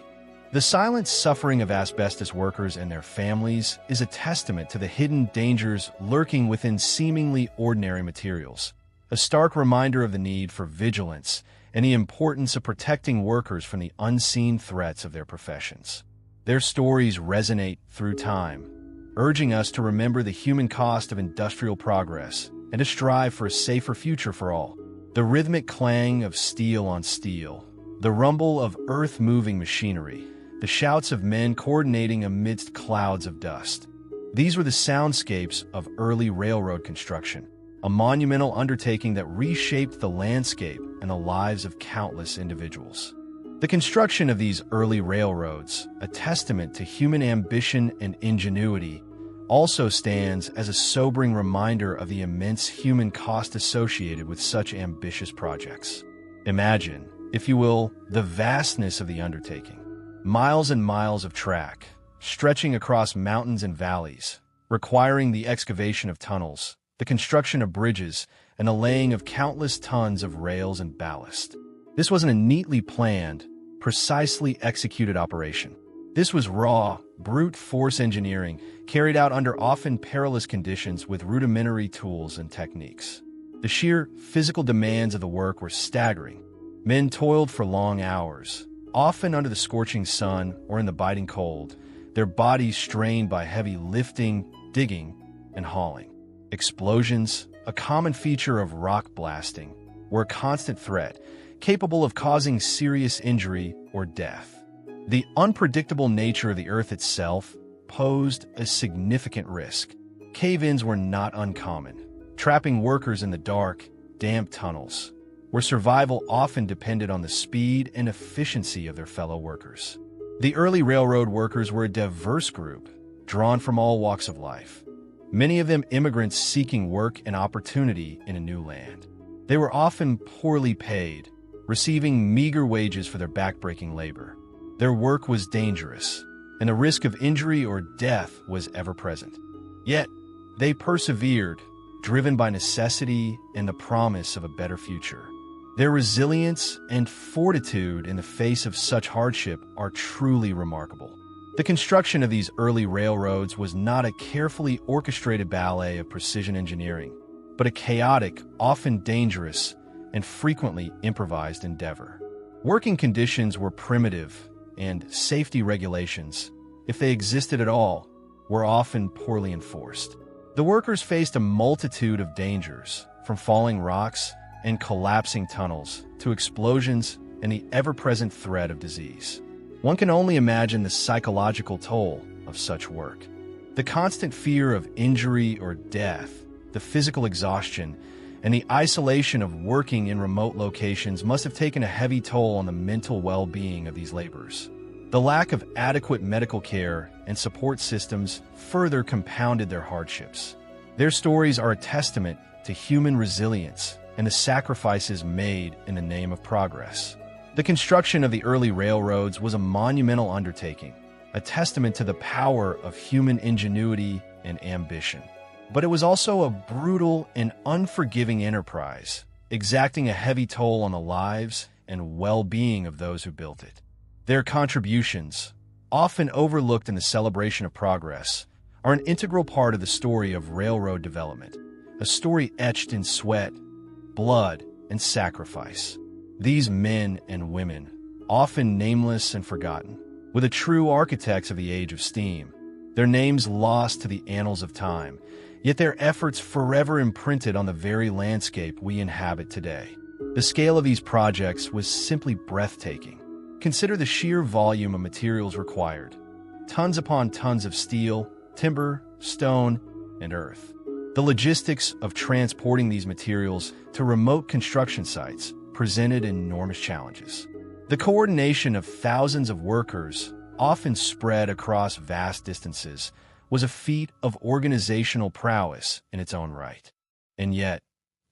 The silent suffering of asbestos workers and their families is a testament to the hidden dangers lurking within seemingly ordinary materials, a stark reminder of the need for vigilance and the importance of protecting workers from the unseen threats of their professions. Their stories resonate through time, urging us to remember the human cost of industrial progress and to strive for a safer future for all. The rhythmic clang of steel on steel, the rumble of earth-moving machinery, the shouts of men coordinating amidst clouds of dust. These were the soundscapes of early railroad construction, a monumental undertaking that reshaped the landscape and the lives of countless individuals. The construction of these early railroads, a testament to human ambition and ingenuity, also stands as a sobering reminder of the immense human cost associated with such ambitious projects. Imagine, if you will, the vastness of the undertaking. Miles and miles of track, stretching across mountains and valleys, requiring the excavation of tunnels, the construction of bridges, and the laying of countless tons of rails and ballast. This wasn't a neatly planned, precisely executed operation. This was raw, brute force engineering, carried out under often perilous conditions with rudimentary tools and techniques. The sheer physical demands of the work were staggering. Men toiled for long hours, often under the scorching sun or in the biting cold, their bodies strained by heavy lifting, digging, and hauling. Explosions, a common feature of rock blasting, were a constant threat, capable of causing serious injury or death. The unpredictable nature of the earth itself posed a significant risk. Cave-ins were not uncommon, trapping workers in the dark, damp tunnels, where survival often depended on the speed and efficiency of their fellow workers. The early railroad workers were a diverse group, drawn from all walks of life, many of them immigrants seeking work and opportunity in a new land. They were often poorly paid, receiving meager wages for their backbreaking labor. Their work was dangerous, and the risk of injury or death was ever present. Yet, they persevered, driven by necessity and the promise of a better future. Their resilience and fortitude in the face of such hardship are truly remarkable. The construction of these early railroads was not a carefully orchestrated ballet of precision engineering, but a chaotic, often dangerous, and frequently improvised endeavor. Working conditions were primitive, and safety regulations, if they existed at all, were often poorly enforced. The workers faced a multitude of dangers, from falling rocks and collapsing tunnels to explosions and the ever-present threat of disease. One can only imagine the psychological toll of such work. The constant fear of injury or death, the physical exhaustion, and the isolation of working in remote locations must have taken a heavy toll on the mental well-being of these laborers. The lack of adequate medical care and support systems further compounded their hardships. Their stories are a testament to human resilience and the sacrifices made in the name of progress. The construction of the early railroads was a monumental undertaking, a testament to the power of human ingenuity and ambition. But it was also a brutal and unforgiving enterprise, exacting a heavy toll on the lives and well-being of those who built it. Their contributions, often overlooked in the celebration of progress, are an integral part of the story of railroad development, a story etched in sweat, blood, and sacrifice. These men and women, often nameless and forgotten, were the true architects of the age of steam, their names lost to the annals of time, yet their efforts forever imprinted on the very landscape we inhabit today. The scale of these projects was simply breathtaking. Consider the sheer volume of materials required: tons upon tons of steel, timber, stone, and earth. The logistics of transporting these materials to remote construction sites presented enormous challenges. The coordination of thousands of workers, often spread across vast distances, was a feat of organizational prowess in its own right. And yet,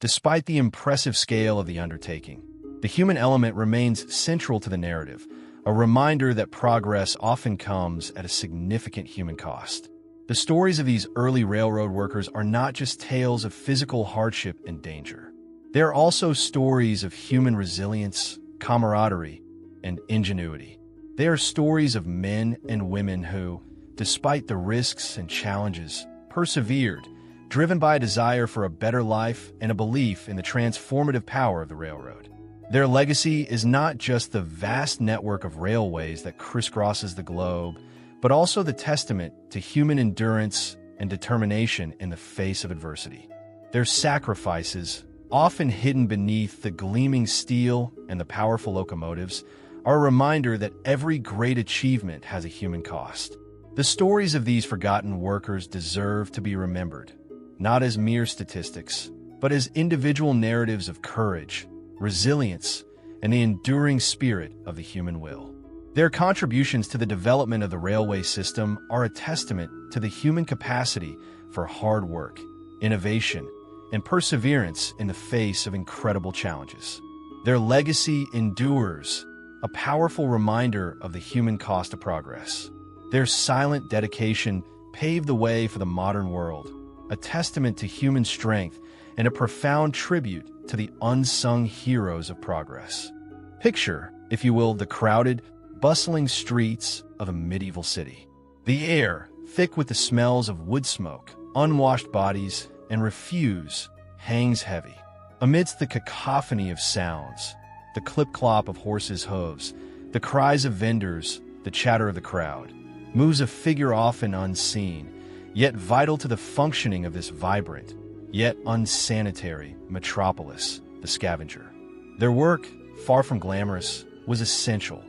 despite the impressive scale of the undertaking, the human element remains central to the narrative, a reminder that progress often comes at a significant human cost. The stories of these early railroad workers are not just tales of physical hardship and danger. They are also stories of human resilience, camaraderie, and ingenuity. They are stories of men and women who, despite the risks and challenges, persevered, driven by a desire for a better life and a belief in the transformative power of the railroad. Their legacy is not just the vast network of railways that crisscrosses the globe, but also the testament to human endurance and determination in the face of adversity. Their sacrifices, often hidden beneath the gleaming steel and the powerful locomotives, are a reminder that every great achievement has a human cost. The stories of these forgotten workers deserve to be remembered, not as mere statistics, but as individual narratives of courage, resilience, and the enduring spirit of the human will. Their contributions to the development of the railway system are a testament to the human capacity for hard work, innovation, and perseverance in the face of incredible challenges. Their legacy endures, a powerful reminder of the human cost of progress. Their silent dedication paved the way for the modern world, a testament to human strength and a profound tribute to the unsung heroes of progress. Picture, if you will, the crowded, bustling streets of a medieval city. The air, thick with the smells of wood smoke, unwashed bodies, and refuse, hangs heavy. Amidst the cacophony of sounds, the clip-clop of horses' hooves, the cries of vendors, the chatter of the crowd, moves a figure often unseen, yet vital to the functioning of this vibrant, yet unsanitary metropolis, the scavenger. Their work, far from glamorous, was essential.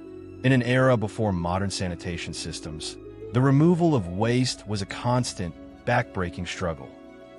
In an era before modern sanitation systems, the removal of waste was a constant, back-breaking struggle.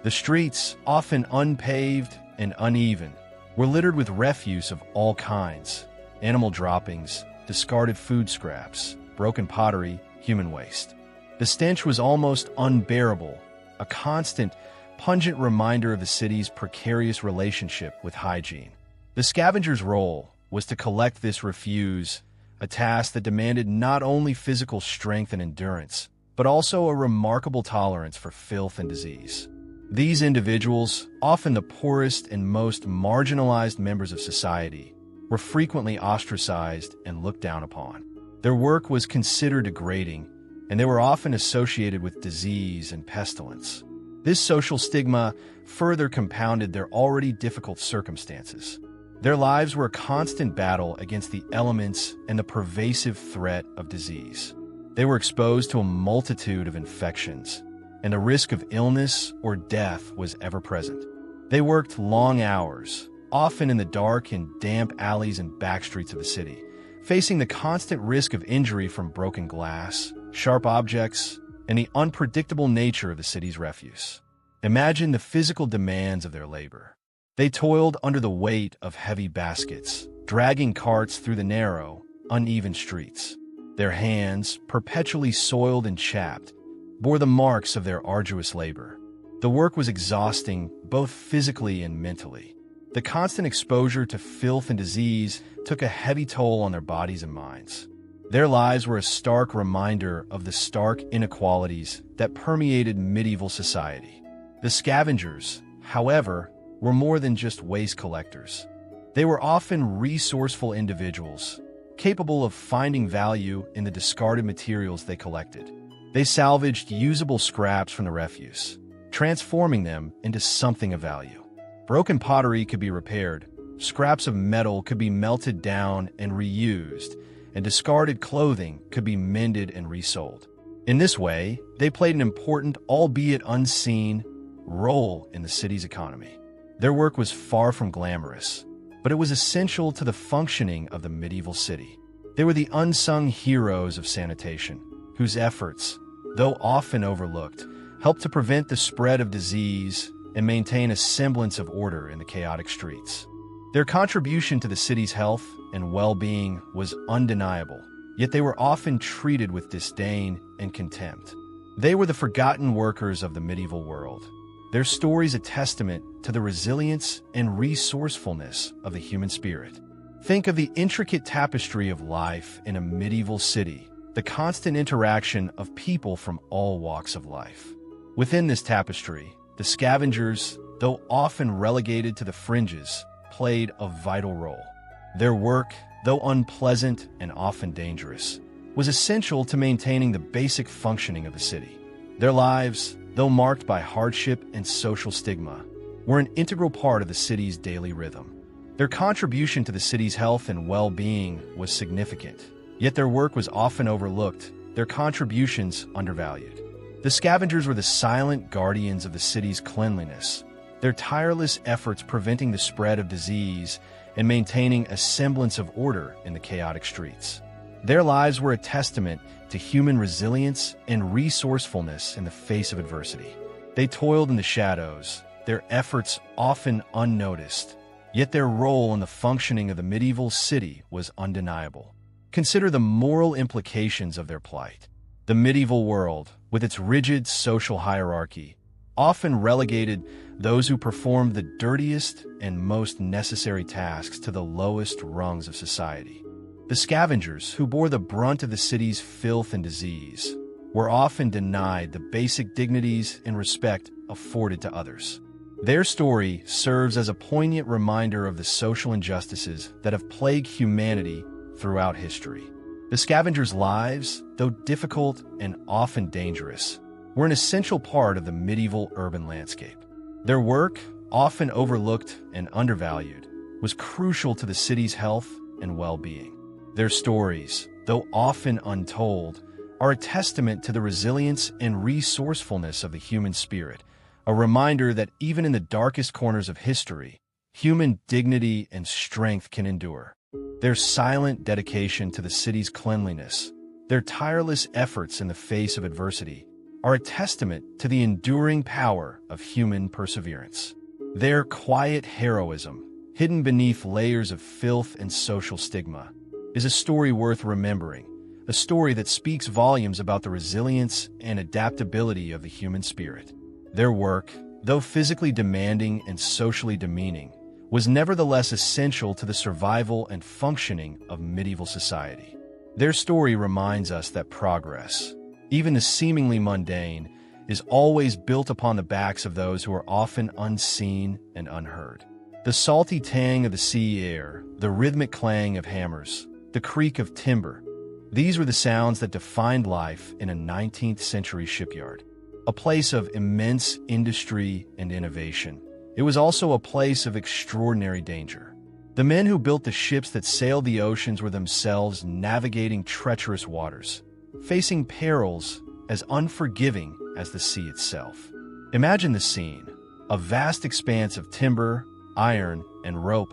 The streets, often unpaved and uneven, were littered with refuse of all kinds: animal droppings, discarded food scraps, broken pottery, human waste. The stench was almost unbearable, a constant, pungent reminder of the city's precarious relationship with hygiene. The scavenger's role was to collect this refuse, a task that demanded not only physical strength and endurance, but also a remarkable tolerance for filth and disease. These individuals, often the poorest and most marginalized members of society, were frequently ostracized and looked down upon. Their work was considered degrading, and they were often associated with disease and pestilence. This social stigma further compounded their already difficult circumstances. Their lives were a constant battle against the elements and the pervasive threat of disease. They were exposed to a multitude of infections, and the risk of illness or death was ever present. They worked long hours, often in the dark and damp alleys and backstreets of the city, facing the constant risk of injury from broken glass, sharp objects, and the unpredictable nature of the city's refuse. Imagine the physical demands of their labor. They toiled under the weight of heavy baskets, dragging carts through the narrow, uneven streets. Their hands, perpetually soiled and chapped, bore the marks of their arduous labor. The work was exhausting, both physically and mentally. The constant exposure to filth and disease took a heavy toll on their bodies and minds. Their lives were a stark reminder of the stark inequalities that permeated medieval society. The scavengers, however, were more than just waste collectors. They were often resourceful individuals, capable of finding value in the discarded materials they collected. They salvaged usable scraps from the refuse, transforming them into something of value. Broken pottery could be repaired, scraps of metal could be melted down and reused, and discarded clothing could be mended and resold. In this way, they played an important, albeit unseen, role in the city's economy. Their work was far from glamorous, but it was essential to the functioning of the medieval city. They were the unsung heroes of sanitation, whose efforts, though often overlooked, helped to prevent the spread of disease and maintain a semblance of order in the chaotic streets. Their contribution to the city's health and well-being was undeniable, yet they were often treated with disdain and contempt. They were the forgotten workers of the medieval world, their stories a testament to the resilience and resourcefulness of the human spirit. Think of the intricate tapestry of life in a medieval city, the constant interaction of people from all walks of life. Within this tapestry, the scavengers, though often relegated to the fringes, played a vital role. Their work, though unpleasant and often dangerous, was essential to maintaining the basic functioning of the city. Their lives, though marked by hardship and social stigma, were an integral part of the city's daily rhythm. Their contribution to the city's health and well-being was significant, yet their work was often overlooked, their contributions undervalued. The scavengers were the silent guardians of the city's cleanliness, their tireless efforts preventing the spread of disease and maintaining a semblance of order in the chaotic streets. Their lives were a testament to human resilience and resourcefulness in the face of adversity. They toiled in the shadows, their efforts often unnoticed, yet their role in the functioning of the medieval city was undeniable. Consider the moral implications of their plight. The medieval world, with its rigid social hierarchy, often relegated those who performed the dirtiest and most necessary tasks to the lowest rungs of society. The scavengers, who bore the brunt of the city's filth and disease, were often denied the basic dignities and respect afforded to others. Their story serves as a poignant reminder of the social injustices that have plagued humanity throughout history. The scavengers' lives, though difficult and often dangerous, were an essential part of the medieval urban landscape. Their work, often overlooked and undervalued, was crucial to the city's health and well-being. Their stories, though often untold, are a testament to the resilience and resourcefulness of the human spirit, a reminder that even in the darkest corners of history, human dignity and strength can endure. Their silent dedication to the city's cleanliness, their tireless efforts in the face of adversity, are a testament to the enduring power of human perseverance. Their quiet heroism, hidden beneath layers of filth and social stigma, is a story worth remembering, a story that speaks volumes about the resilience and adaptability of the human spirit. Their work, though physically demanding and socially demeaning, was nevertheless essential to the survival and functioning of medieval society. Their story reminds us that progress, even the seemingly mundane, is always built upon the backs of those who are often unseen and unheard. The salty tang of the sea air, the rhythmic clang of hammers, the creak of timber, these were the sounds that defined life in a 19th century shipyard. A place of immense industry and innovation, it was also a place of extraordinary danger. The men who built the ships that sailed the oceans were themselves navigating treacherous waters, facing perils as unforgiving as the sea itself. Imagine the scene: a vast expanse of timber, iron, and rope,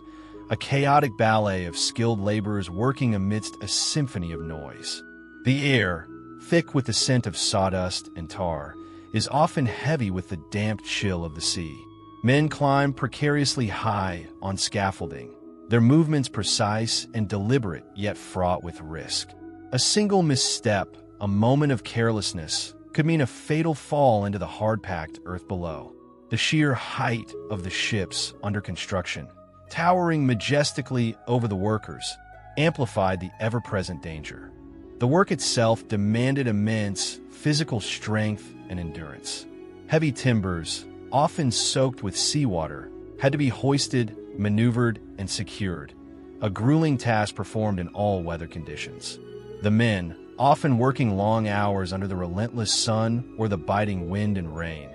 a chaotic ballet of skilled laborers working amidst a symphony of noise. The air, thick with the scent of sawdust and tar, is often heavy with the damp chill of the sea. Men climb precariously high on scaffolding, their movements precise and deliberate yet fraught with risk. A single misstep, a moment of carelessness, could mean a fatal fall into the hard-packed earth below. The sheer height of the ships under construction, towering majestically over the workers, amplified the ever-present danger. The work itself demanded immense physical strength and endurance. Heavy timbers, often soaked with seawater, had to be hoisted, maneuvered, and secured, a grueling task performed in all weather conditions. The men, often working long hours under the relentless sun or the biting wind and rain,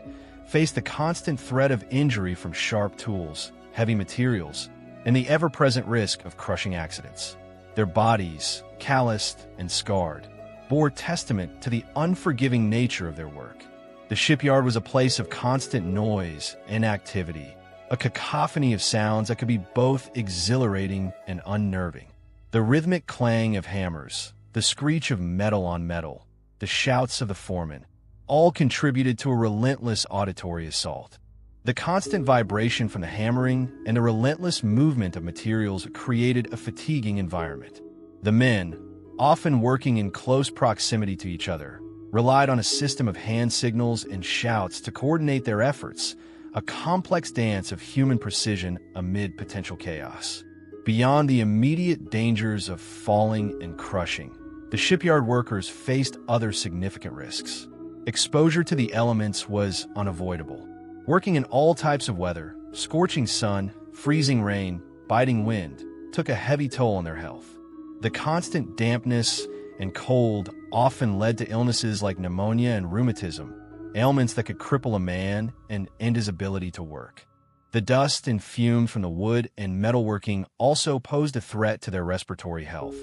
faced the constant threat of injury from sharp tools, heavy materials, and the ever-present risk of crushing accidents. Their bodies, calloused and scarred, bore testament to the unforgiving nature of their work. The shipyard was a place of constant noise and activity, a cacophony of sounds that could be both exhilarating and unnerving. The rhythmic clang of hammers, the screech of metal on metal, the shouts of the foreman, all contributed to a relentless auditory assault. The constant vibration from the hammering and the relentless movement of materials created a fatiguing environment. The men, often working in close proximity to each other, relied on a system of hand signals and shouts to coordinate their efforts, a complex dance of human precision amid potential chaos. Beyond the immediate dangers of falling and crushing, the shipyard workers faced other significant risks. Exposure to the elements was unavoidable. Working in all types of weather, scorching sun, freezing rain, biting wind, took a heavy toll on their health. The constant dampness and cold often led to illnesses like pneumonia and rheumatism, ailments that could cripple a man and end his ability to work. The dust and fumes from the wood and metalworking also posed a threat to their respiratory health,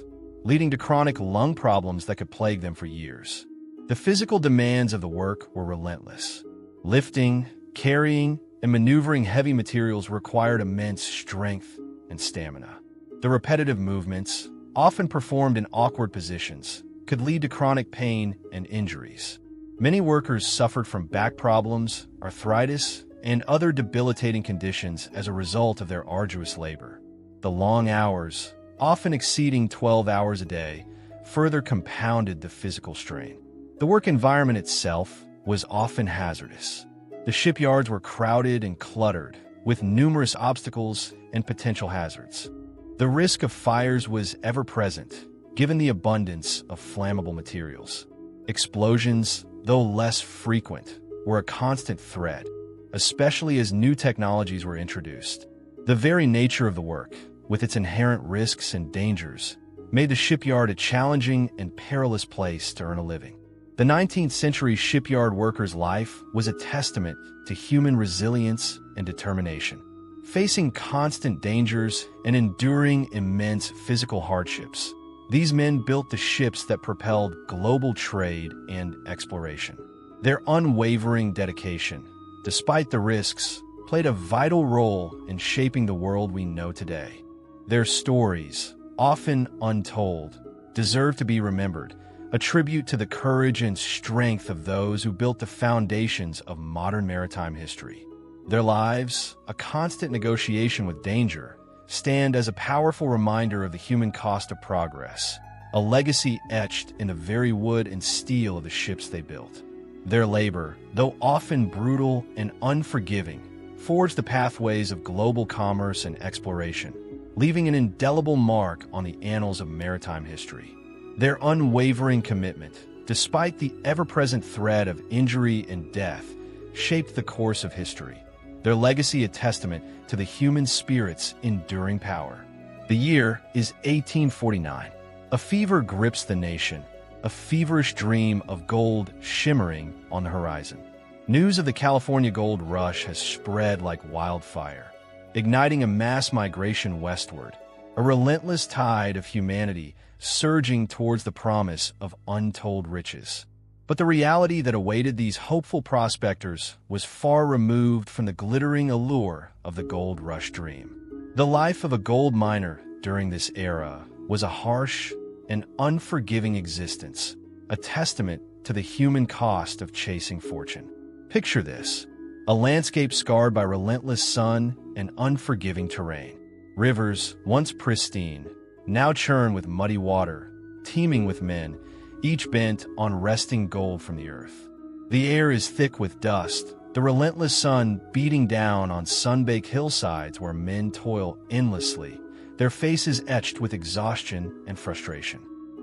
leading to chronic lung problems that could plague them for years. The physical demands of the work were relentless. Lifting, carrying, and maneuvering heavy materials required immense strength and stamina. The repetitive movements, often performed in awkward positions, could lead to chronic pain and injuries. Many workers suffered from back problems, arthritis, and other debilitating conditions as a result of their arduous labor. The long hours, often exceeding 12 hours a day, further compounded the physical strain. The work environment itself was often hazardous. The shipyards were crowded and cluttered, with numerous obstacles and potential hazards. The risk of fires was ever present, given the abundance of flammable materials. Explosions, though less frequent, were a constant threat, especially as new technologies were introduced. The very nature of the work, with its inherent risks and dangers, made the shipyard a challenging and perilous place to earn a living. The 19th century shipyard worker's life was a testament to human resilience and determination. Facing constant dangers and enduring immense physical hardships, these men built the ships that propelled global trade and exploration. Their unwavering dedication, despite the risks, played a vital role in shaping the world we know today. Their stories, often untold, deserve to be remembered, a tribute to the courage and strength of those who built the foundations of modern maritime history. Their lives, a constant negotiation with danger, stand as a powerful reminder of the human cost of progress, a legacy etched in the very wood and steel of the ships they built. Their labor, though often brutal and unforgiving, forged the pathways of global commerce and exploration, leaving an indelible mark on the annals of maritime history. Their unwavering commitment, despite the ever-present threat of injury and death, shaped the course of history. Their legacy a testament to the human spirit's enduring power. The year is 1849. A fever grips the nation, a feverish dream of gold shimmering on the horizon. News of the California gold rush has spread like wildfire, igniting a mass migration westward, a relentless tide of humanity surging towards the promise of untold riches. But the reality that awaited these hopeful prospectors was far removed from the glittering allure of the gold rush dream. The life of a gold miner during this era was a harsh and unforgiving existence, a testament to the human cost of chasing fortune. Picture this: a landscape scarred by relentless sun and unforgiving terrain. Rivers, once pristine, now churn with muddy water, teeming with men, each bent on wresting gold from the earth. The air is thick with dust, the relentless sun beating down on sun-baked hillsides where men toil endlessly, their faces etched with exhaustion and frustration.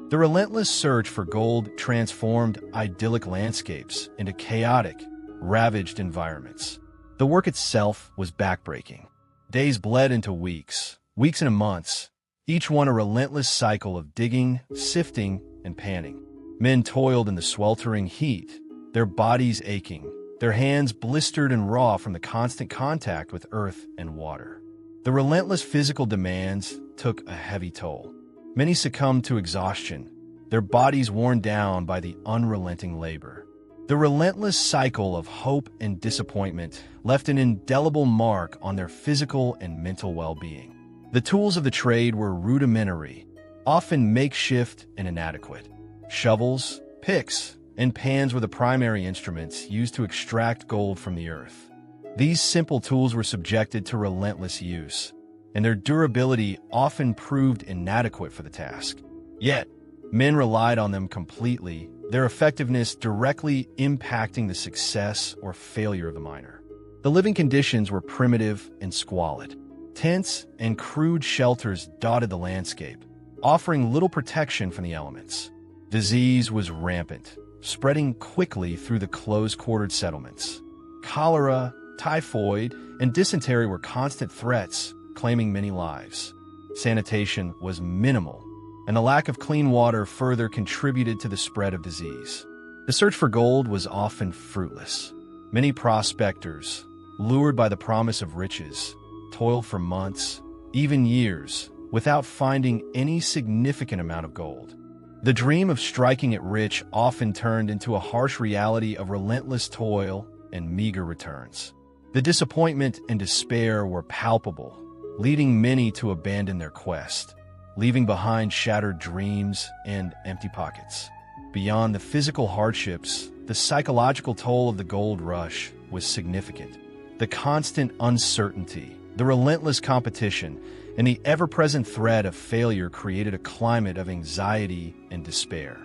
The relentless search for gold transformed idyllic landscapes into chaotic, ravaged environments. The work itself was backbreaking. Days bled into weeks, weeks into months, each one a relentless cycle of digging, sifting, and panning. Men toiled in the sweltering heat, their bodies aching, their hands blistered and raw from the constant contact with earth and water. The relentless physical demands took a heavy toll. Many succumbed to exhaustion, their bodies worn down by the unrelenting labor. The relentless cycle of hope and disappointment left an indelible mark on their physical and mental well-being. The tools of the trade were rudimentary, often makeshift and inadequate. Shovels, picks, and pans were the primary instruments used to extract gold from the earth. These simple tools were subjected to relentless use, and their durability often proved inadequate for the task. Yet, men relied on them completely, their effectiveness directly impacting the success or failure of the miner. The living conditions were primitive and squalid. Tents and crude shelters dotted the landscape, offering little protection from the elements. Disease was rampant, spreading quickly through the close-quartered settlements. Cholera, typhoid, and dysentery were constant threats, claiming many lives. Sanitation was minimal, and the lack of clean water further contributed to the spread of disease. The search for gold was often fruitless. Many prospectors, lured by the promise of riches, toiled for months, even years, without finding any significant amount of gold. The dream of striking it rich often turned into a harsh reality of relentless toil and meager returns. The disappointment and despair were palpable, leading many to abandon their quest, leaving behind shattered dreams and empty pockets. Beyond the physical hardships, the psychological toll of the gold rush was significant. The constant uncertainty, the relentless competition, and the ever-present threat of failure created a climate of anxiety and despair.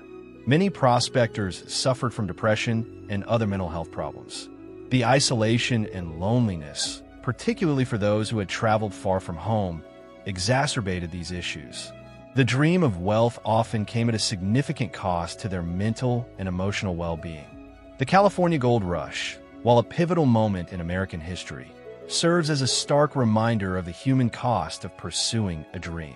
Many prospectors suffered from depression and other mental health problems. The isolation and loneliness, particularly for those who had traveled far from home, exacerbated these issues. The dream of wealth often came at a significant cost to their mental and emotional well-being. The California Gold Rush, while a pivotal moment in American history, serves as a stark reminder of the human cost of pursuing a dream.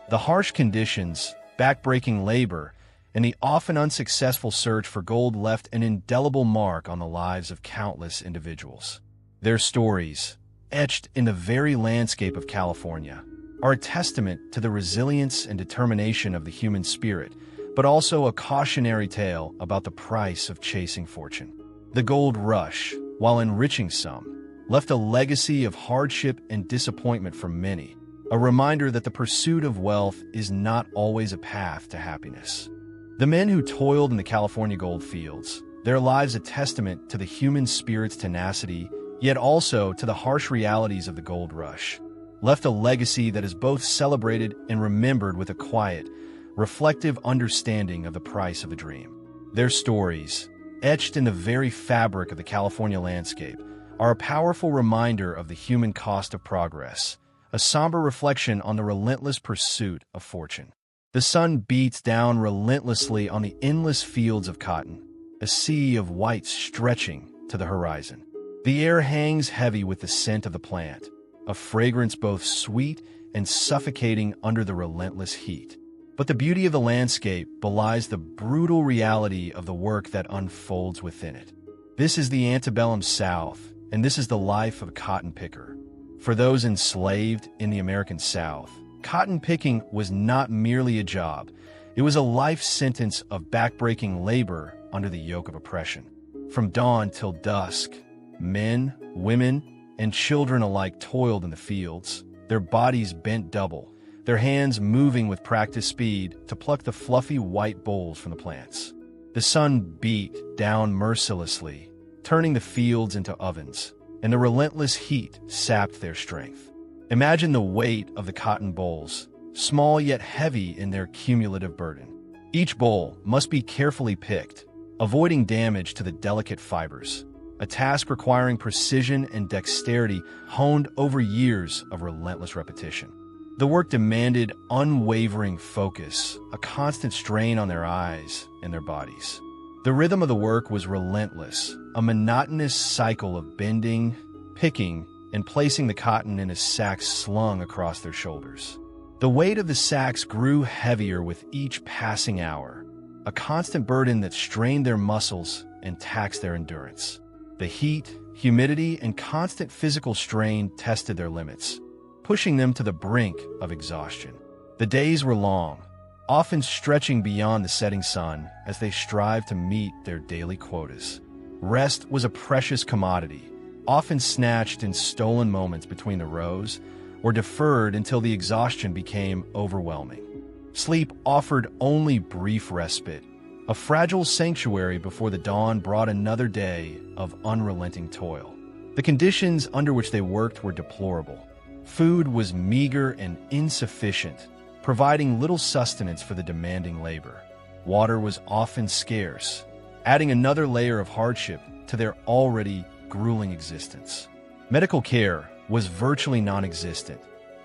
The harsh conditions, backbreaking labor, and the often unsuccessful search for gold left an indelible mark on the lives of countless individuals. Their stories, etched in the very landscape of California, are a testament to the resilience and determination of the human spirit, but also a cautionary tale about the price of chasing fortune. The gold rush, while enriching some, left a legacy of hardship and disappointment for many, a reminder that the pursuit of wealth is not always a path to happiness. The men who toiled in the California gold fields, their lives a testament to the human spirit's tenacity, yet also to the harsh realities of the gold rush, left a legacy that is both celebrated and remembered with a quiet, reflective understanding of the price of a dream. Their stories, etched in the very fabric of the California landscape, are a powerful reminder of the human cost of progress, a somber reflection on the relentless pursuit of fortune. The sun beats down relentlessly on the endless fields of cotton, a sea of white stretching to the horizon. The air hangs heavy with the scent of the plant, a fragrance both sweet and suffocating under the relentless heat. But the beauty of the landscape belies the brutal reality of the work that unfolds within it. This is the antebellum South, and this is the life of a cotton picker. For those enslaved in the American South, cotton picking was not merely a job. It was a life sentence of backbreaking labor under the yoke of oppression. From dawn till dusk, men, women, and children alike toiled in the fields, their bodies bent double, their hands moving with practiced speed to pluck the fluffy white bolls from the plants. The sun beat down mercilessly, turning the fields into ovens, and the relentless heat sapped their strength. Imagine the weight of the cotton bolls, small yet heavy in their cumulative burden. Each boll must be carefully picked, avoiding damage to the delicate fibers, a task requiring precision and dexterity honed over years of relentless repetition. The work demanded unwavering focus, a constant strain on their eyes and their bodies. The rhythm of the work was relentless, a monotonous cycle of bending, picking, and placing the cotton in a sack slung across their shoulders. The weight of the sacks grew heavier with each passing hour, a constant burden that strained their muscles and taxed their endurance. The heat, humidity, and constant physical strain tested their limits, pushing them to the brink of exhaustion. The days were long, often stretching beyond the setting sun as they strived to meet their daily quotas. Rest was a precious commodity, often snatched in stolen moments between the rows or deferred until the exhaustion became overwhelming. Sleep offered only brief respite, a fragile sanctuary before the dawn brought another day of unrelenting toil. The conditions under which they worked were deplorable. Food was meager and insufficient, providing little sustenance for the demanding labor. Water was often scarce, adding another layer of hardship to their already grueling existence. Medical care was virtually non-existent,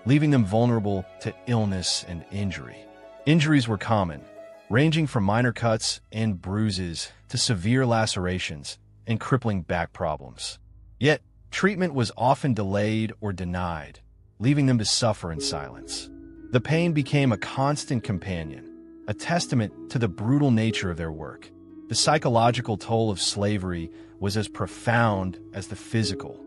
leaving them vulnerable to illness and injury. Injuries were common, ranging from minor cuts and bruises to severe lacerations and crippling back problems. Yet, treatment was often delayed or denied, leaving them to suffer in silence. The pain became a constant companion, a testament to the brutal nature of their work. The psychological toll of slavery was as profound as the physical.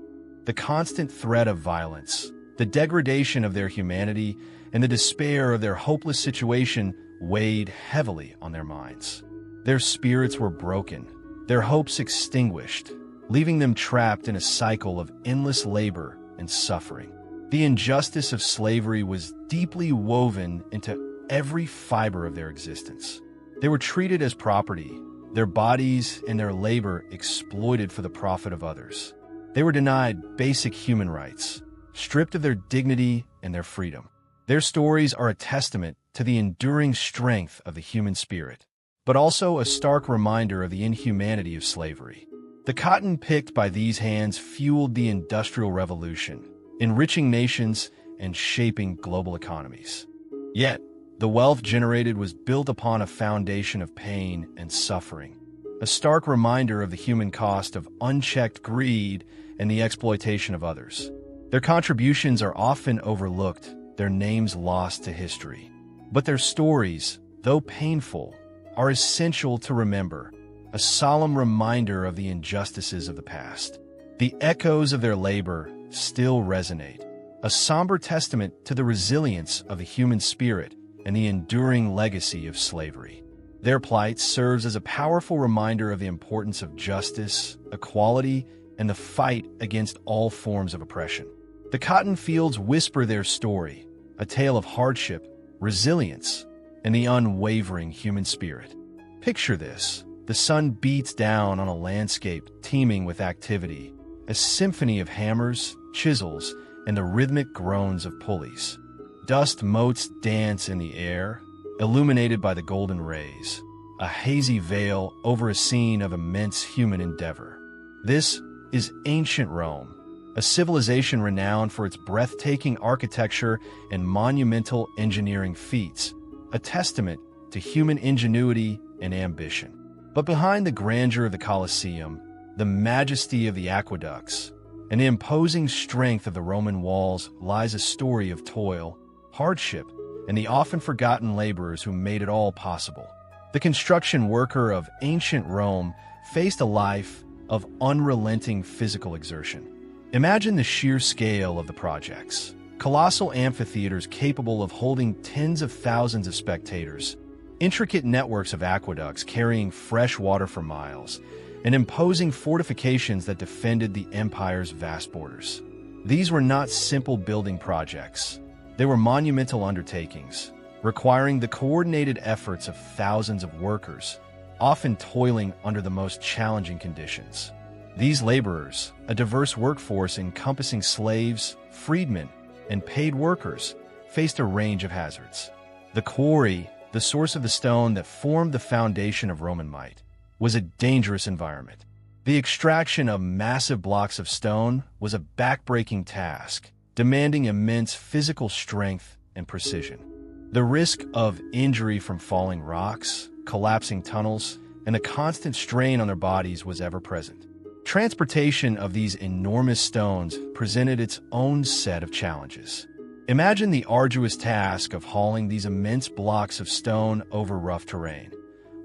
the constant threat of violence, the degradation of their humanity, and the despair of their hopeless situation weighed heavily on their minds. Their spirits were broken, their hopes extinguished, leaving them trapped in a cycle of endless labor and suffering. The injustice of slavery was deeply woven into every fiber of their existence. They were treated as property, their bodies and their labor exploited for the profit of others. They were denied basic human rights, stripped of their dignity and their freedom. Their stories are a testament to the enduring strength of the human spirit, but also a stark reminder of the inhumanity of slavery. The cotton picked by these hands fueled the Industrial Revolution, enriching nations and shaping global economies. Yet, the wealth generated was built upon a foundation of pain and suffering, a stark reminder of the human cost of unchecked greed and the exploitation of others. Their contributions are often overlooked, their names lost to history. But their stories, though painful, are essential to remember, a solemn reminder of the injustices of the past. The echoes of their labor still resonate, a somber testament to the resilience of the human spirit and the enduring legacy of slavery. Their plight serves as a powerful reminder of the importance of justice, equality, and the fight against all forms of oppression. The cotton fields whisper their story, a tale of hardship, resilience, and the unwavering human spirit. Picture this. The sun beats down on a landscape teeming with activity, a symphony of hammers, chisels, and the rhythmic groans of pulleys. Dust motes dance in the air, illuminated by the golden rays, a hazy veil over a scene of immense human endeavor. This is ancient Rome, a civilization renowned for its breathtaking architecture and monumental engineering feats, a testament to human ingenuity and ambition. But behind the grandeur of the Colosseum, the majesty of the aqueducts, and the imposing strength of the Roman walls lies a story of toil, hardship, and the often forgotten laborers who made it all possible. The construction worker of ancient Rome faced a life of unrelenting physical exertion. Imagine the sheer scale of the projects. Colossal amphitheaters capable of holding tens of thousands of spectators, intricate networks of aqueducts carrying fresh water for miles, and imposing fortifications that defended the empire's vast borders. These were not simple building projects. They were monumental undertakings, requiring the coordinated efforts of thousands of workers, often toiling under the most challenging conditions. These laborers, a diverse workforce encompassing slaves, freedmen, and paid workers, faced a range of hazards. The quarry, the source of the stone that formed the foundation of Roman might, was a dangerous environment. The extraction of massive blocks of stone was a back-breaking task, demanding immense physical strength and precision. The risk of injury from falling rocks, collapsing tunnels, and the constant strain on their bodies was ever present. Transportation of these enormous stones presented its own set of challenges. Imagine the arduous task of hauling these immense blocks of stone over rough terrain,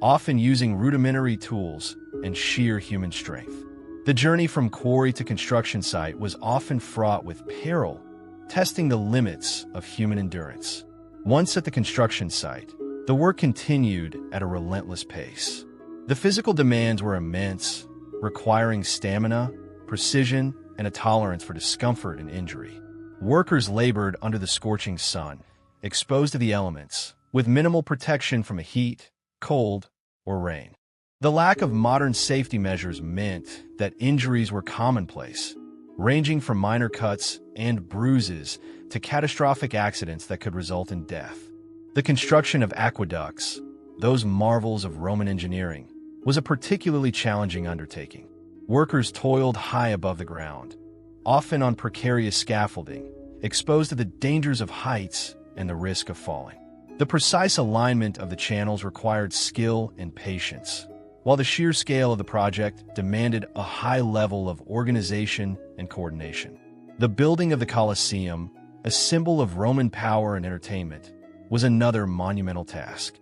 often using rudimentary tools and sheer human strength. The journey from quarry to construction site was often fraught with peril, testing the limits of human endurance. Once at the construction site, the work continued at a relentless pace. The physical demands were immense, requiring stamina, precision, and a tolerance for discomfort and injury. Workers labored under the scorching sun, exposed to the elements, with minimal protection from heat, cold, or rain. The lack of modern safety measures meant that injuries were commonplace, ranging from minor cuts and bruises to catastrophic accidents that could result in death. The construction of aqueducts, those marvels of Roman engineering, was a particularly challenging undertaking. Workers toiled high above the ground, often on precarious scaffolding, exposed to the dangers of heights and the risk of falling. The precise alignment of the channels required skill and patience, while the sheer scale of the project demanded a high level of organization and coordination. The building of the Colosseum, a symbol of Roman power and entertainment, was another monumental task.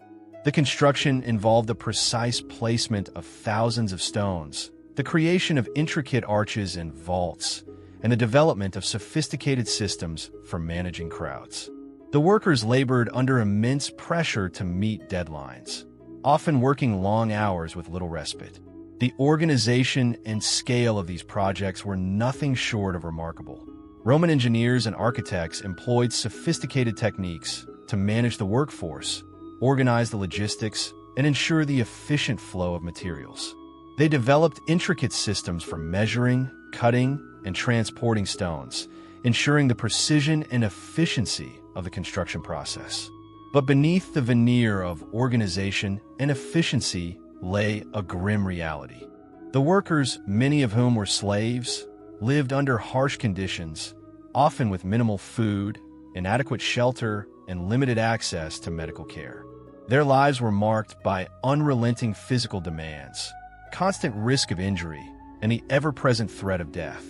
The construction involved the precise placement of thousands of stones, the creation of intricate arches and vaults, and the development of sophisticated systems for managing crowds. The workers labored under immense pressure to meet deadlines, often working long hours with little respite. The organization and scale of these projects were nothing short of remarkable. Roman engineers and architects employed sophisticated techniques to manage the workforce, organize the logistics, and ensure the efficient flow of materials. They developed intricate systems for measuring, cutting, and transporting stones, ensuring the precision and efficiency of the construction process. But beneath the veneer of organization and efficiency lay a grim reality. The workers, many of whom were slaves, lived under harsh conditions, often with minimal food, inadequate shelter, and limited access to medical care. Their lives were marked by unrelenting physical demands, constant risk of injury, and the ever-present threat of death.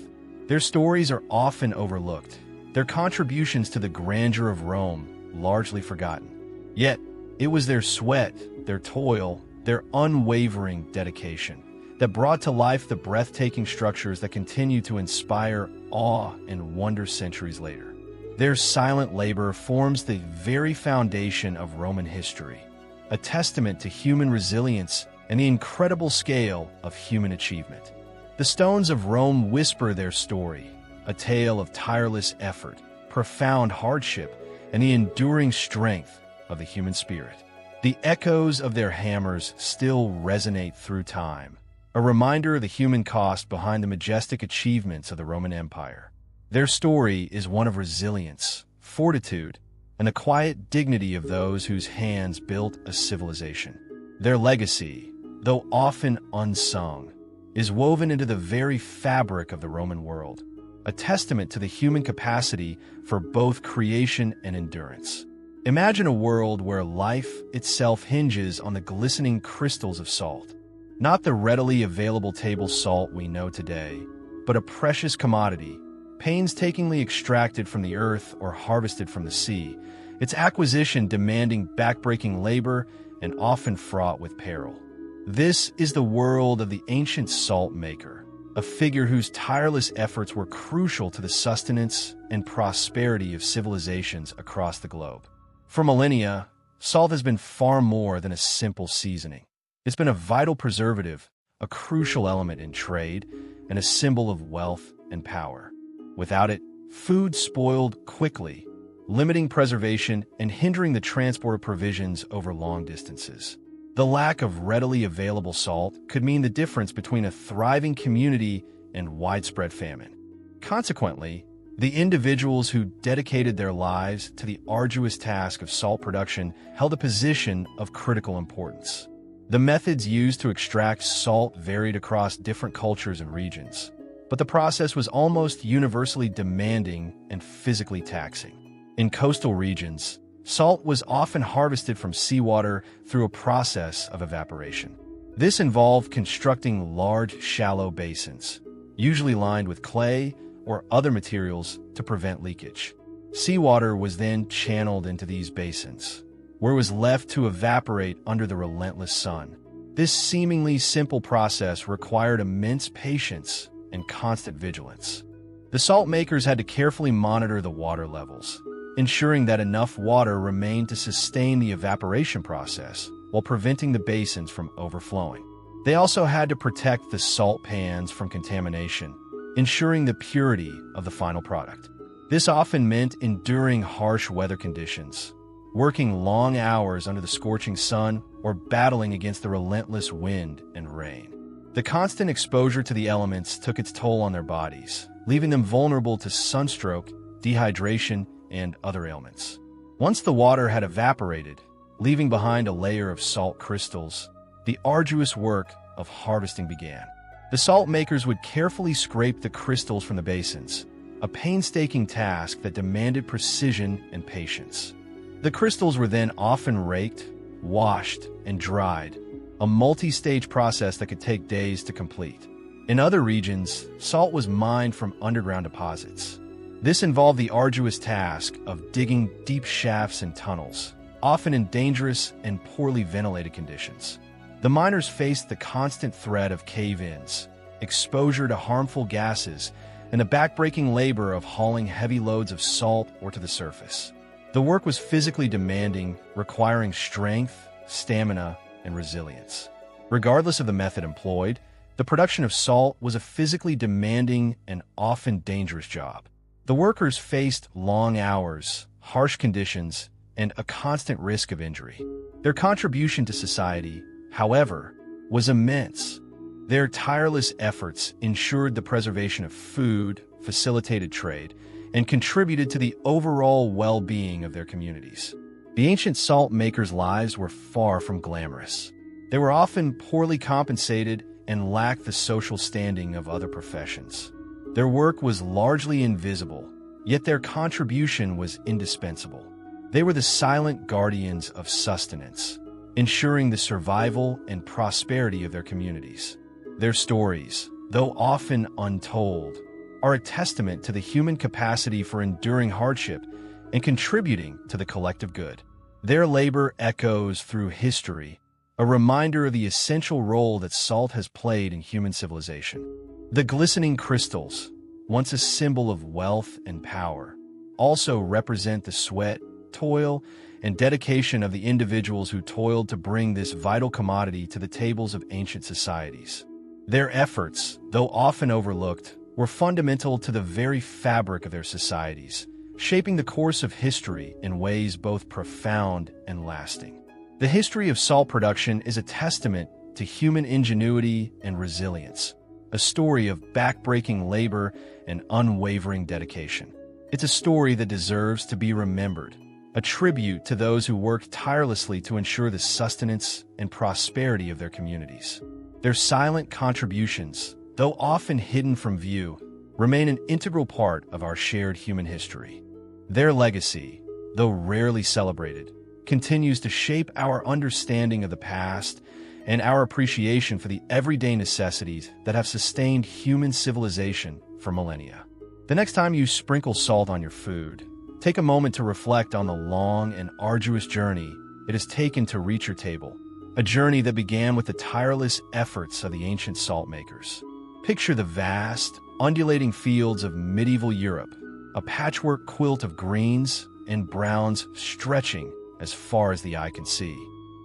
Their stories are often overlooked, their contributions to the grandeur of Rome largely forgotten. Yet, it was their sweat, their toil, their unwavering dedication that brought to life the breathtaking structures that continue to inspire awe and wonder centuries later. Their silent labor forms the very foundation of Roman history, a testament to human resilience and the incredible scale of human achievement. The stones of Rome whisper their story, a tale of tireless effort, profound hardship, and the enduring strength of the human spirit. The echoes of their hammers still resonate through time, a reminder of the human cost behind the majestic achievements of the Roman Empire. Their story is one of resilience, fortitude, and the quiet dignity of those whose hands built a civilization. Their legacy, though often unsung, is woven into the very fabric of the Roman world, a testament to the human capacity for both creation and endurance. Imagine a world where life itself hinges on the glistening crystals of salt, not the readily available table salt we know today, but a precious commodity, painstakingly extracted from the earth or harvested from the sea, its acquisition demanding backbreaking labor and often fraught with peril. This is the world of the ancient salt maker, a figure whose tireless efforts were crucial to the sustenance and prosperity of civilizations across the globe. For millennia, salt has been far more than a simple seasoning. It's been a vital preservative, a crucial element in trade, and a symbol of wealth and power. Without it, food spoiled quickly, limiting preservation and hindering the transport of provisions over long distances. The lack of readily available salt could mean the difference between a thriving community and widespread famine. Consequently, the individuals who dedicated their lives to the arduous task of salt production held a position of critical importance. The methods used to extract salt varied across different cultures and regions, but the process was almost universally demanding and physically taxing. In coastal regions, salt was often harvested from seawater through a process of evaporation. This involved constructing large, shallow basins, usually lined with clay or other materials to prevent leakage. Seawater was then channeled into these basins, where it was left to evaporate under the relentless sun. This seemingly simple process required immense patience and constant vigilance. The salt makers had to carefully monitor the water levels, ensuring that enough water remained to sustain the evaporation process while preventing the basins from overflowing. They also had to protect the salt pans from contamination, ensuring the purity of the final product. This often meant enduring harsh weather conditions, working long hours under the scorching sun, or battling against the relentless wind and rain. The constant exposure to the elements took its toll on their bodies, leaving them vulnerable to sunstroke, dehydration, and other ailments. Once the water had evaporated, leaving behind a layer of salt crystals, the arduous work of harvesting began. The salt makers would carefully scrape the crystals from the basins, a painstaking task that demanded precision and patience. The crystals were then often raked, washed, and dried, a multi-stage process that could take days to complete. In other regions, salt was mined from underground deposits. This involved the arduous task of digging deep shafts and tunnels, often in dangerous and poorly ventilated conditions. The miners faced the constant threat of cave-ins, exposure to harmful gases, and the backbreaking labor of hauling heavy loads of salt or to the surface. The work was physically demanding, requiring strength, stamina, and resilience. Regardless of the method employed, the production of salt was a physically demanding and often dangerous job. The workers faced long hours, harsh conditions, and a constant risk of injury. Their contribution to society, however, was immense. Their tireless efforts ensured the preservation of food, facilitated trade, and contributed to the overall well-being of their communities. The ancient salt makers' lives were far from glamorous. They were often poorly compensated and lacked the social standing of other professions. Their work was largely invisible, yet their contribution was indispensable. They were the silent guardians of sustenance, ensuring the survival and prosperity of their communities. Their stories, though often untold, are a testament to the human capacity for enduring hardship and contributing to the collective good. Their labor echoes through history, a reminder of the essential role that salt has played in human civilization. The glistening crystals, once a symbol of wealth and power, also represent the sweat, toil, and dedication of the individuals who toiled to bring this vital commodity to the tables of ancient societies. Their efforts, though often overlooked, were fundamental to the very fabric of their societies, shaping the course of history in ways both profound and lasting. The history of salt production is a testament to human ingenuity and resilience, a story of backbreaking labor and unwavering dedication. It's a story that deserves to be remembered, a tribute to those who worked tirelessly to ensure the sustenance and prosperity of their communities. Their silent contributions, though often hidden from view, remain an integral part of our shared human history. Their legacy, though rarely celebrated, continues to shape our understanding of the past and our appreciation for the everyday necessities that have sustained human civilization for millennia. The next time you sprinkle salt on your food, take a moment to reflect on the long and arduous journey it has taken to reach your table, a journey that began with the tireless efforts of the ancient salt makers. Picture the vast, undulating fields of medieval Europe, a patchwork quilt of greens and browns stretching as far as the eye can see.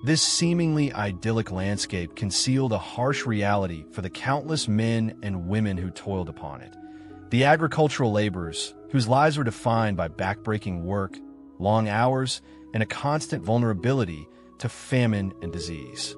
This seemingly idyllic landscape concealed a harsh reality for the countless men and women who toiled upon it. The agricultural laborers, whose lives were defined by backbreaking work, long hours, and a constant vulnerability to famine and disease.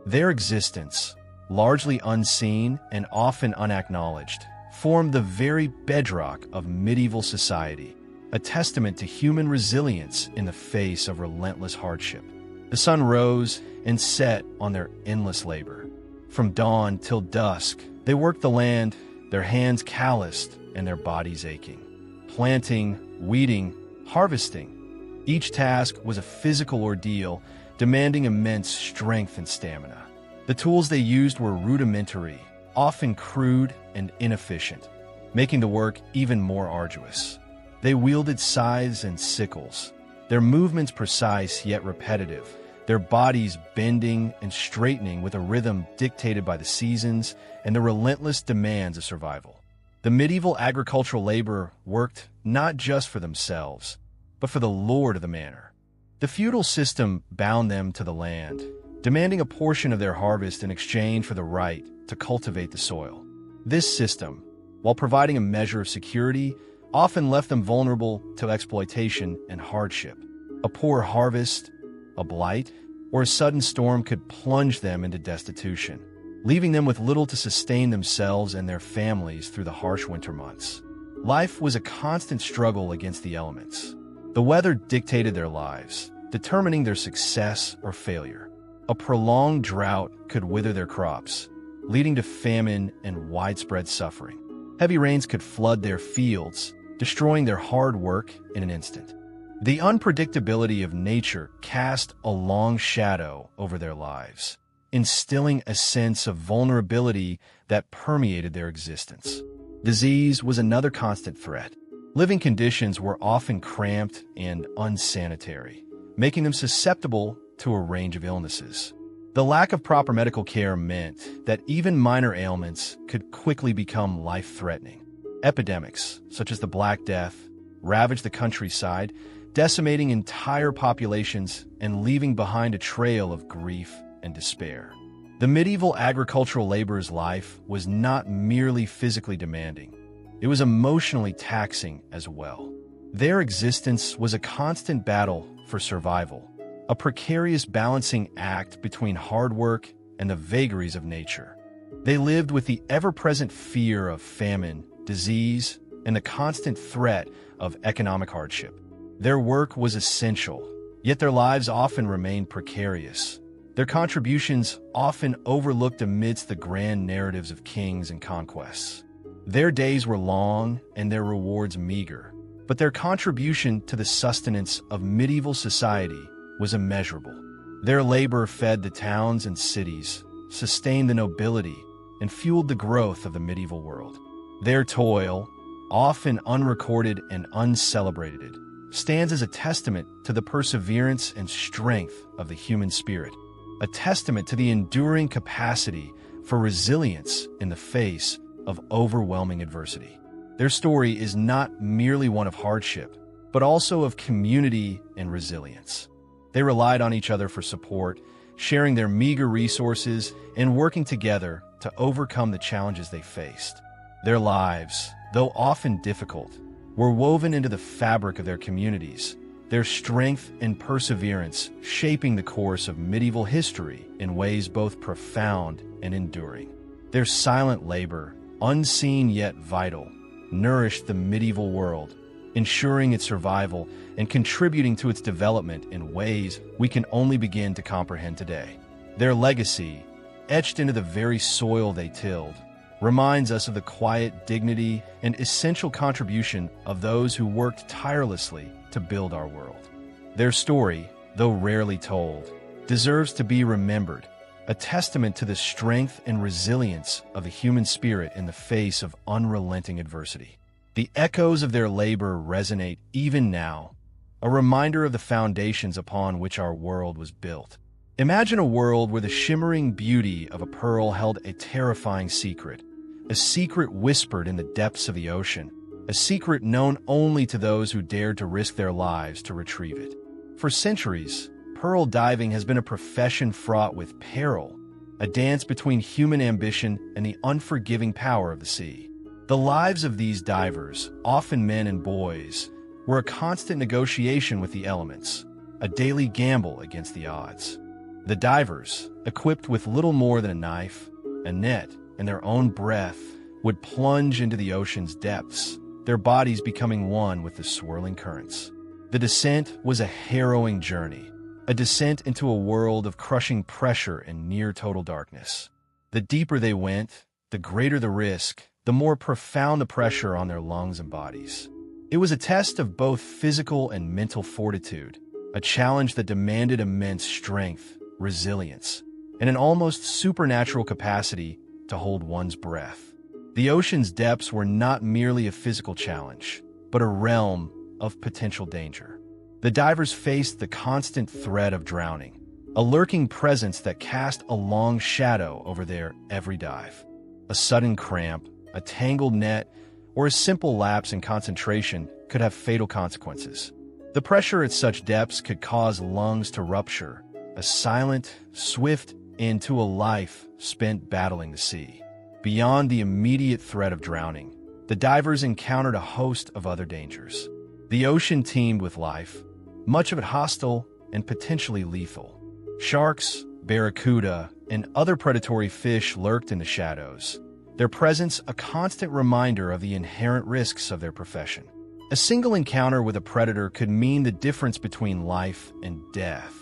Their existence, largely unseen and often unacknowledged, formed the very bedrock of medieval society, a testament to human resilience in the face of relentless hardship. The sun rose and set on their endless labor. From dawn till dusk, they worked the land, their hands calloused and their bodies aching. Planting, weeding, harvesting. Each task was a physical ordeal, demanding immense strength and stamina. The tools they used were rudimentary, often crude and inefficient, making the work even more arduous. They wielded scythes and sickles, their movements precise yet repetitive, their bodies bending and straightening with a rhythm dictated by the seasons and the relentless demands of survival. The medieval agricultural laborer worked not just for themselves, but for the lord of the manor. The feudal system bound them to the land, demanding a portion of their harvest in exchange for the right to cultivate the soil. This system, while providing a measure of security, often left them vulnerable to exploitation and hardship. A poor harvest, a blight, or a sudden storm could plunge them into destitution, leaving them with little to sustain themselves and their families through the harsh winter months. Life was a constant struggle against the elements. The weather dictated their lives, determining their success or failure. A prolonged drought could wither their crops, leading to famine and widespread suffering. Heavy rains could flood their fields, destroying their hard work in an instant. The unpredictability of nature cast a long shadow over their lives, instilling a sense of vulnerability that permeated their existence. Disease was another constant threat. Living conditions were often cramped and unsanitary, making them susceptible to a range of illnesses. The lack of proper medical care meant that even minor ailments could quickly become life-threatening. Epidemics, such as the Black Death, ravaged the countryside, decimating entire populations and leaving behind a trail of grief and despair. The medieval agricultural laborer's life was not merely physically demanding. It was emotionally taxing as well. Their existence was a constant battle for survival, a precarious balancing act between hard work and the vagaries of nature. They lived with the ever-present fear of famine, disease, and the constant threat of economic hardship. Their work was essential, yet their lives often remained precarious. Their contributions often overlooked amidst the grand narratives of kings and conquests. Their days were long and their rewards meager, but their contribution to the sustenance of medieval society was immeasurable. Their labor fed the towns and cities, sustained the nobility, and fueled the growth of the medieval world. Their toil, often unrecorded and uncelebrated, stands as a testament to the perseverance and strength of the human spirit, a testament to the enduring capacity for resilience in the face of overwhelming adversity. Their story is not merely one of hardship, but also of community and resilience. They relied on each other for support, sharing their meager resources and working together to overcome the challenges they faced. Their lives, though often difficult, were woven into the fabric of their communities, their strength and perseverance shaping the course of medieval history in ways both profound and enduring. Their silent labor, unseen yet vital, nourished the medieval world, ensuring its survival and contributing to its development in ways we can only begin to comprehend today. Their legacy, etched into the very soil they tilled, reminds us of the quiet dignity and essential contribution of those who worked tirelessly to build our world. Their story, though rarely told, deserves to be remembered, a testament to the strength and resilience of the human spirit in the face of unrelenting adversity. The echoes of their labor resonate even now, a reminder of the foundations upon which our world was built. Imagine a world where the shimmering beauty of a pearl held a terrifying secret, a secret whispered in the depths of the ocean, a secret known only to those who dared to risk their lives to retrieve it. For centuries, pearl diving has been a profession fraught with peril, a dance between human ambition and the unforgiving power of the sea. The lives of these divers, often men and boys, were a constant negotiation with the elements, a daily gamble against the odds. The divers, equipped with little more than a knife, a net, and their own breath, would plunge into the ocean's depths, their bodies becoming one with the swirling currents. The descent was a harrowing journey, a descent into a world of crushing pressure and near-total darkness. The deeper they went, the greater the risk, the more profound the pressure on their lungs and bodies. It was a test of both physical and mental fortitude, a challenge that demanded immense strength, resilience, and an almost supernatural capacity to hold one's breath. The ocean's depths were not merely a physical challenge, but a realm of potential danger. The divers faced the constant threat of drowning, a lurking presence that cast a long shadow over their every dive. A sudden cramp, a tangled net, or a simple lapse in concentration could have fatal consequences. The pressure at such depths could cause lungs to rupture, a silent, swift end to a life spent battling the sea. Beyond the immediate threat of drowning, the divers encountered a host of other dangers. The ocean teemed with life, much of it hostile and potentially lethal. Sharks, barracuda, and other predatory fish lurked in the shadows, their presence a constant reminder of the inherent risks of their profession. A single encounter with a predator could mean the difference between life and death,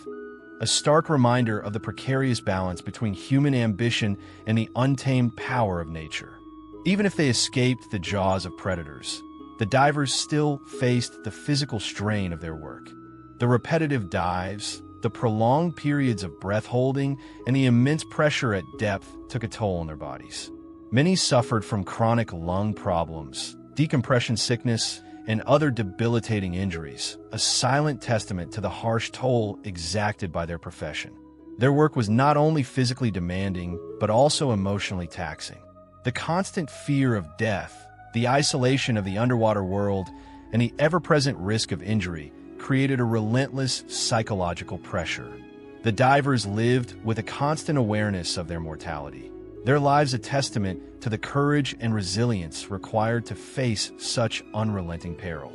a stark reminder of the precarious balance between human ambition and the untamed power of nature. Even if they escaped the jaws of predators, the divers still faced the physical strain of their work. The repetitive dives, the prolonged periods of breath holding, and the immense pressure at depth took a toll on their bodies. Many suffered from chronic lung problems, decompression sickness, and other debilitating injuries, a silent testament to the harsh toll exacted by their profession. Their work was not only physically demanding, but also emotionally taxing. The constant fear of death, The isolation of the underwater world and the ever-present risk of injury created a relentless psychological pressure. The divers lived with a constant awareness of their mortality, their lives a testament to the courage and resilience required to face such unrelenting peril.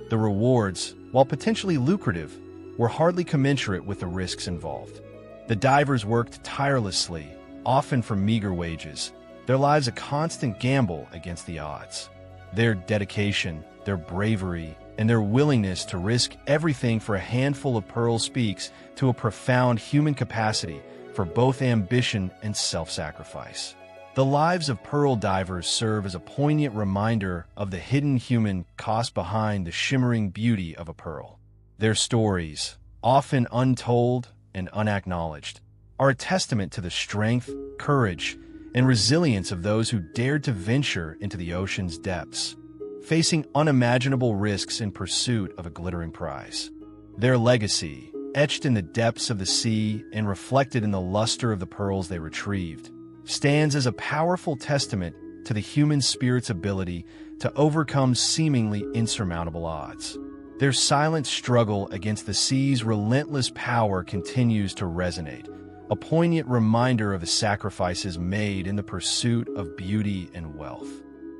The rewards, while potentially lucrative, were hardly commensurate with the risks involved. The divers worked tirelessly, often for meager wages, their lives a constant gamble against the odds. Their dedication, their bravery, and their willingness to risk everything for a handful of pearls speaks to a profound human capacity for both ambition and self-sacrifice. The lives of pearl divers serve as a poignant reminder of the hidden human cost behind the shimmering beauty of a pearl. Their stories, often untold and unacknowledged, are a testament to the strength, courage, and resilience of those who dared to venture into the ocean's depths, facing unimaginable risks in pursuit of a glittering prize. Their legacy, etched in the depths of the sea and reflected in the luster of the pearls they retrieved, stands as a powerful testament to the human spirit's ability to overcome seemingly insurmountable odds. Their silent struggle against the sea's relentless power continues to resonate, a poignant reminder of the sacrifices made in the pursuit of beauty and wealth.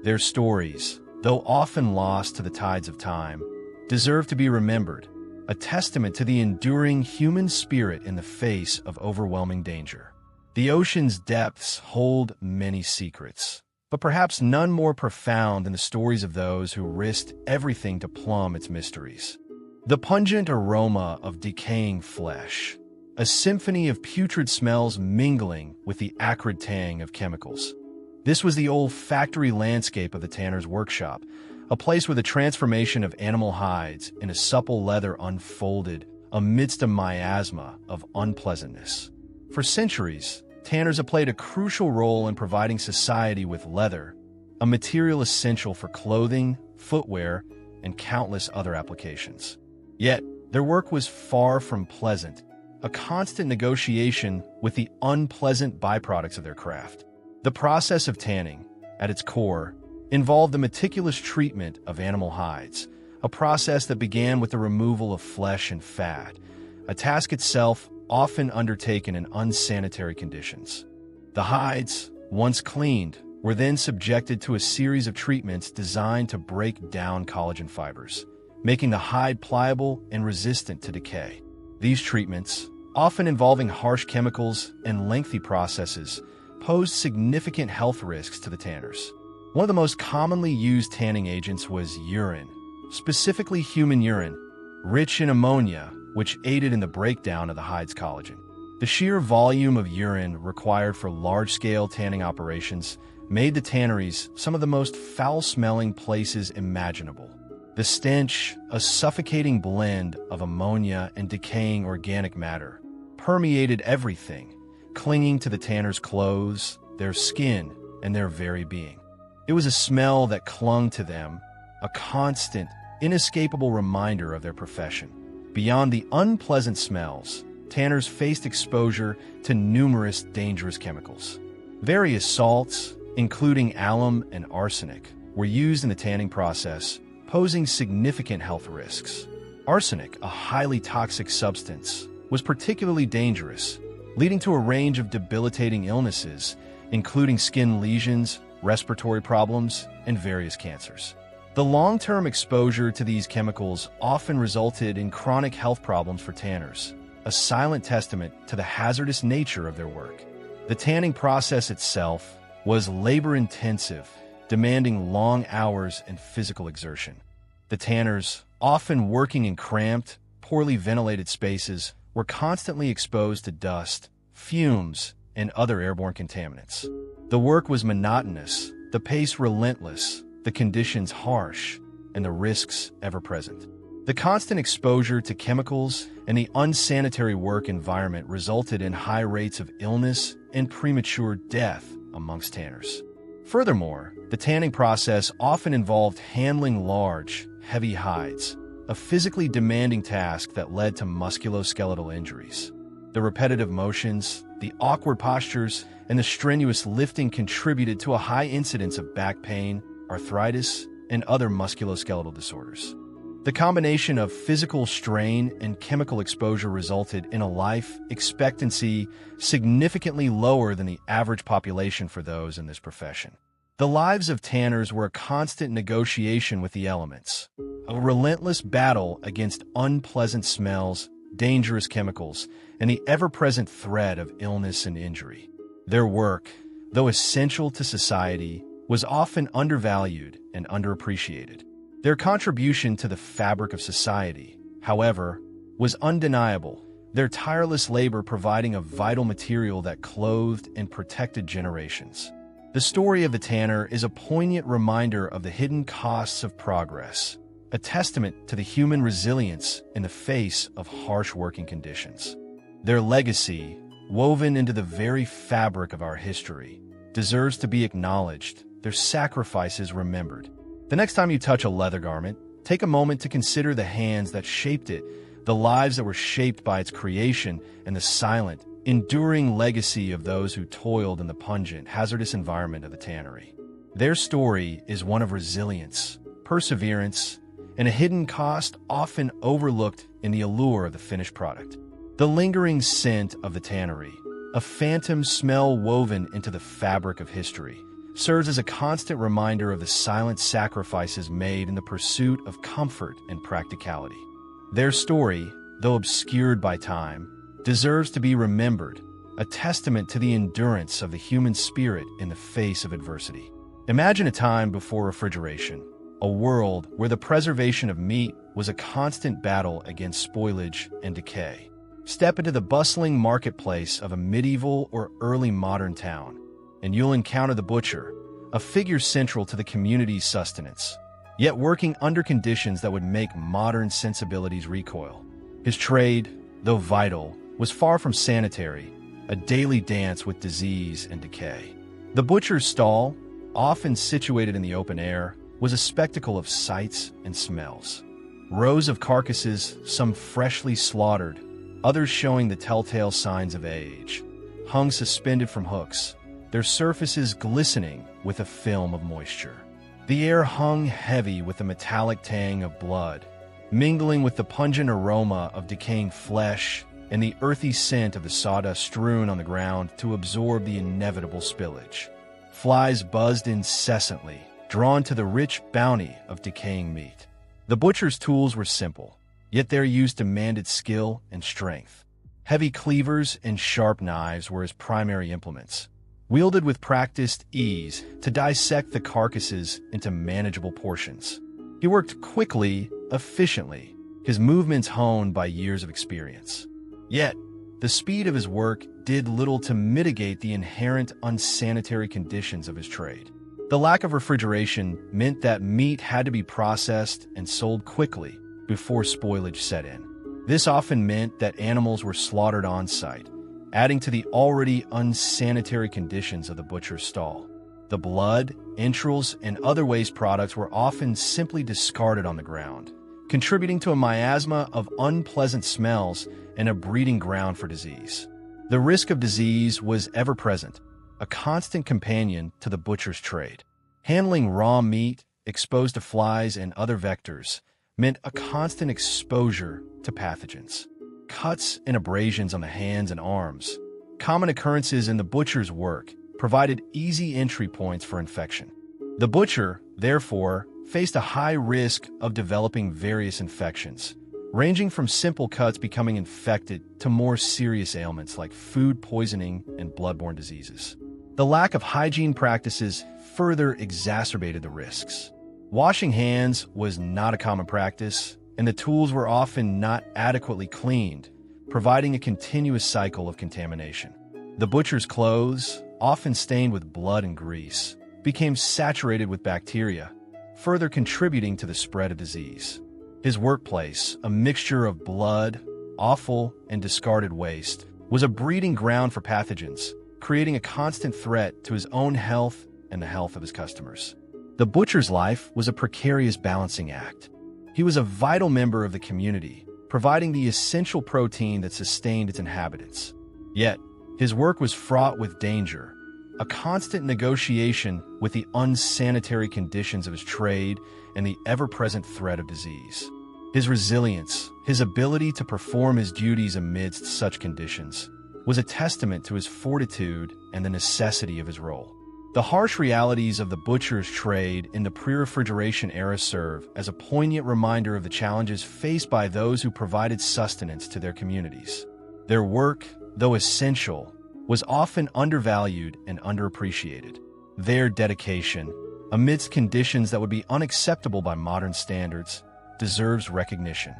Their stories, though often lost to the tides of time, deserve to be remembered, a testament to the enduring human spirit in the face of overwhelming danger. The ocean's depths hold many secrets, but perhaps none more profound than the stories of those who risked everything to plumb its mysteries. The pungent aroma of decaying flesh, a symphony of putrid smells mingling with the acrid tang of chemicals. This was the olfactory landscape of the tanner's workshop, a place where the transformation of animal hides into supple leather unfolded amidst a miasma of unpleasantness. For centuries, tanners have played a crucial role in providing society with leather, a material essential for clothing, footwear, and countless other applications. Yet, their work was far from pleasant, a constant negotiation with the unpleasant byproducts of their craft. The process of tanning, at its core, involved the meticulous treatment of animal hides, a process that began with the removal of flesh and fat, a task itself often undertaken in unsanitary conditions. The hides, once cleaned, were then subjected to a series of treatments designed to break down collagen fibers, making the hide pliable and resistant to decay. These treatments, often involving harsh chemicals and lengthy processes, posed significant health risks to the tanners. One of the most commonly used tanning agents was urine, specifically human urine, rich in ammonia, which aided in the breakdown of the hide's collagen. The sheer volume of urine required for large-scale tanning operations made the tanneries some of the most foul-smelling places imaginable. The stench, a suffocating blend of ammonia and decaying organic matter, permeated everything, clinging to the tanners' clothes, their skin, and their very being. It was a smell that clung to them, a constant, inescapable reminder of their profession. Beyond the unpleasant smells, tanners faced exposure to numerous dangerous chemicals. Various salts, including alum and arsenic, were used in the tanning process, posing significant health risks. Arsenic, a highly toxic substance, was particularly dangerous, leading to a range of debilitating illnesses, including skin lesions, respiratory problems, and various cancers. The long-term exposure to these chemicals often resulted in chronic health problems for tanners, a silent testament to the hazardous nature of their work. The tanning process itself was labor-intensive, demanding long hours and physical exertion. The tanners, often working in cramped, poorly ventilated spaces, were constantly exposed to dust, fumes, and other airborne contaminants. The work was monotonous, the pace relentless, the conditions harsh, and the risks ever-present. The constant exposure to chemicals and the unsanitary work environment resulted in high rates of illness and premature death amongst tanners. Furthermore, the tanning process often involved handling large, heavy hides, a physically demanding task that led to musculoskeletal injuries. The repetitive motions, the awkward postures, and the strenuous lifting contributed to a high incidence of back pain, arthritis, and other musculoskeletal disorders. The combination of physical strain and chemical exposure resulted in a life expectancy significantly lower than the average population for those in this profession. The lives of tanners were a constant negotiation with the elements, a relentless battle against unpleasant smells, dangerous chemicals, and the ever-present threat of illness and injury. Their work, though essential to society, was often undervalued and underappreciated. Their contribution to the fabric of society, however, was undeniable, their tireless labor providing a vital material that clothed and protected generations. The story of the tanner is a poignant reminder of the hidden costs of progress, a testament to the human resilience in the face of harsh working conditions. Their legacy, woven into the very fabric of our history, deserves to be acknowledged, their sacrifices remembered. The next time you touch a leather garment, take a moment to consider the hands that shaped it, the lives that were shaped by its creation, and the silent, enduring legacy of those who toiled in the pungent, hazardous environment of the tannery. Their story is one of resilience, perseverance, and a hidden cost often overlooked in the allure of the finished product. The lingering scent of the tannery, a phantom smell woven into the fabric of history, serves as a constant reminder of the silent sacrifices made in the pursuit of comfort and practicality. Their story, though obscured by time, deserves to be remembered, a testament to the endurance of the human spirit in the face of adversity. Imagine a time before refrigeration, a world where the preservation of meat was a constant battle against spoilage and decay. Step into the bustling marketplace of a medieval or early modern town, and you'll encounter the butcher, a figure central to the community's sustenance, yet working under conditions that would make modern sensibilities recoil. His trade, though vital, was far from sanitary, a daily dance with disease and decay. The butcher's stall, often situated in the open air, was a spectacle of sights and smells. Rows of carcasses, some freshly slaughtered, others showing the telltale signs of age, hung suspended from hooks, their surfaces glistening with a film of moisture. The air hung heavy with the metallic tang of blood, mingling with the pungent aroma of decaying flesh and the earthy scent of the sawdust strewn on the ground to absorb the inevitable spillage. Flies buzzed incessantly, drawn to the rich bounty of decaying meat. The butcher's tools were simple, yet their use demanded skill and strength. Heavy cleavers and sharp knives were his primary implements, wielded with practiced ease to dissect the carcasses into manageable portions. He worked quickly, efficiently, his movements honed by years of experience. Yet, the speed of his work did little to mitigate the inherent unsanitary conditions of his trade. The lack of refrigeration meant that meat had to be processed and sold quickly before spoilage set in. This often meant that animals were slaughtered on site, adding to the already unsanitary conditions of the butcher's stall. The blood, entrails, and other waste products were often simply discarded on the ground, contributing to a miasma of unpleasant smells and a breeding ground for disease. The risk of disease was ever present, a constant companion to the butcher's trade. Handling raw meat, exposed to flies and other vectors, meant a constant exposure to pathogens. Cuts and abrasions on the hands and arms, common occurrences in the butcher's work, provided easy entry points for infection. The butcher, therefore, faced a high risk of developing various infections, ranging from simple cuts becoming infected to more serious ailments like food poisoning and bloodborne diseases. The lack of hygiene practices further exacerbated the risks. Washing hands was not a common practice, and the tools were often not adequately cleaned, providing a continuous cycle of contamination. The butcher's clothes, often stained with blood and grease, became saturated with bacteria, further contributing to the spread of disease. His workplace, a mixture of blood, offal, and discarded waste, was a breeding ground for pathogens, creating a constant threat to his own health and the health of his customers. The butcher's life was a precarious balancing act. He was a vital member of the community, providing the essential protein that sustained its inhabitants. Yet, his work was fraught with danger, a constant negotiation with the unsanitary conditions of his trade and the ever-present threat of disease. His resilience, his ability to perform his duties amidst such conditions, was a testament to his fortitude and the necessity of his role. The harsh realities of the butcher's trade in the pre-refrigeration era serve as a poignant reminder of the challenges faced by those who provided sustenance to their communities. Their work, though essential, was often undervalued and underappreciated. Their dedication, amidst conditions that would be unacceptable by modern standards, deserves recognition.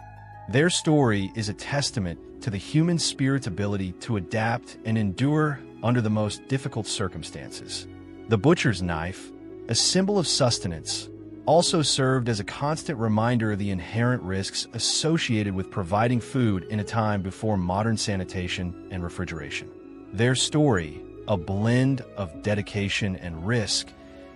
Their story is a testament to the human spirit's ability to adapt and endure under the most difficult circumstances. The butcher's knife, a symbol of sustenance, also served as a constant reminder of the inherent risks associated with providing food in a time before modern sanitation and refrigeration. Their story, a blend of dedication and risk,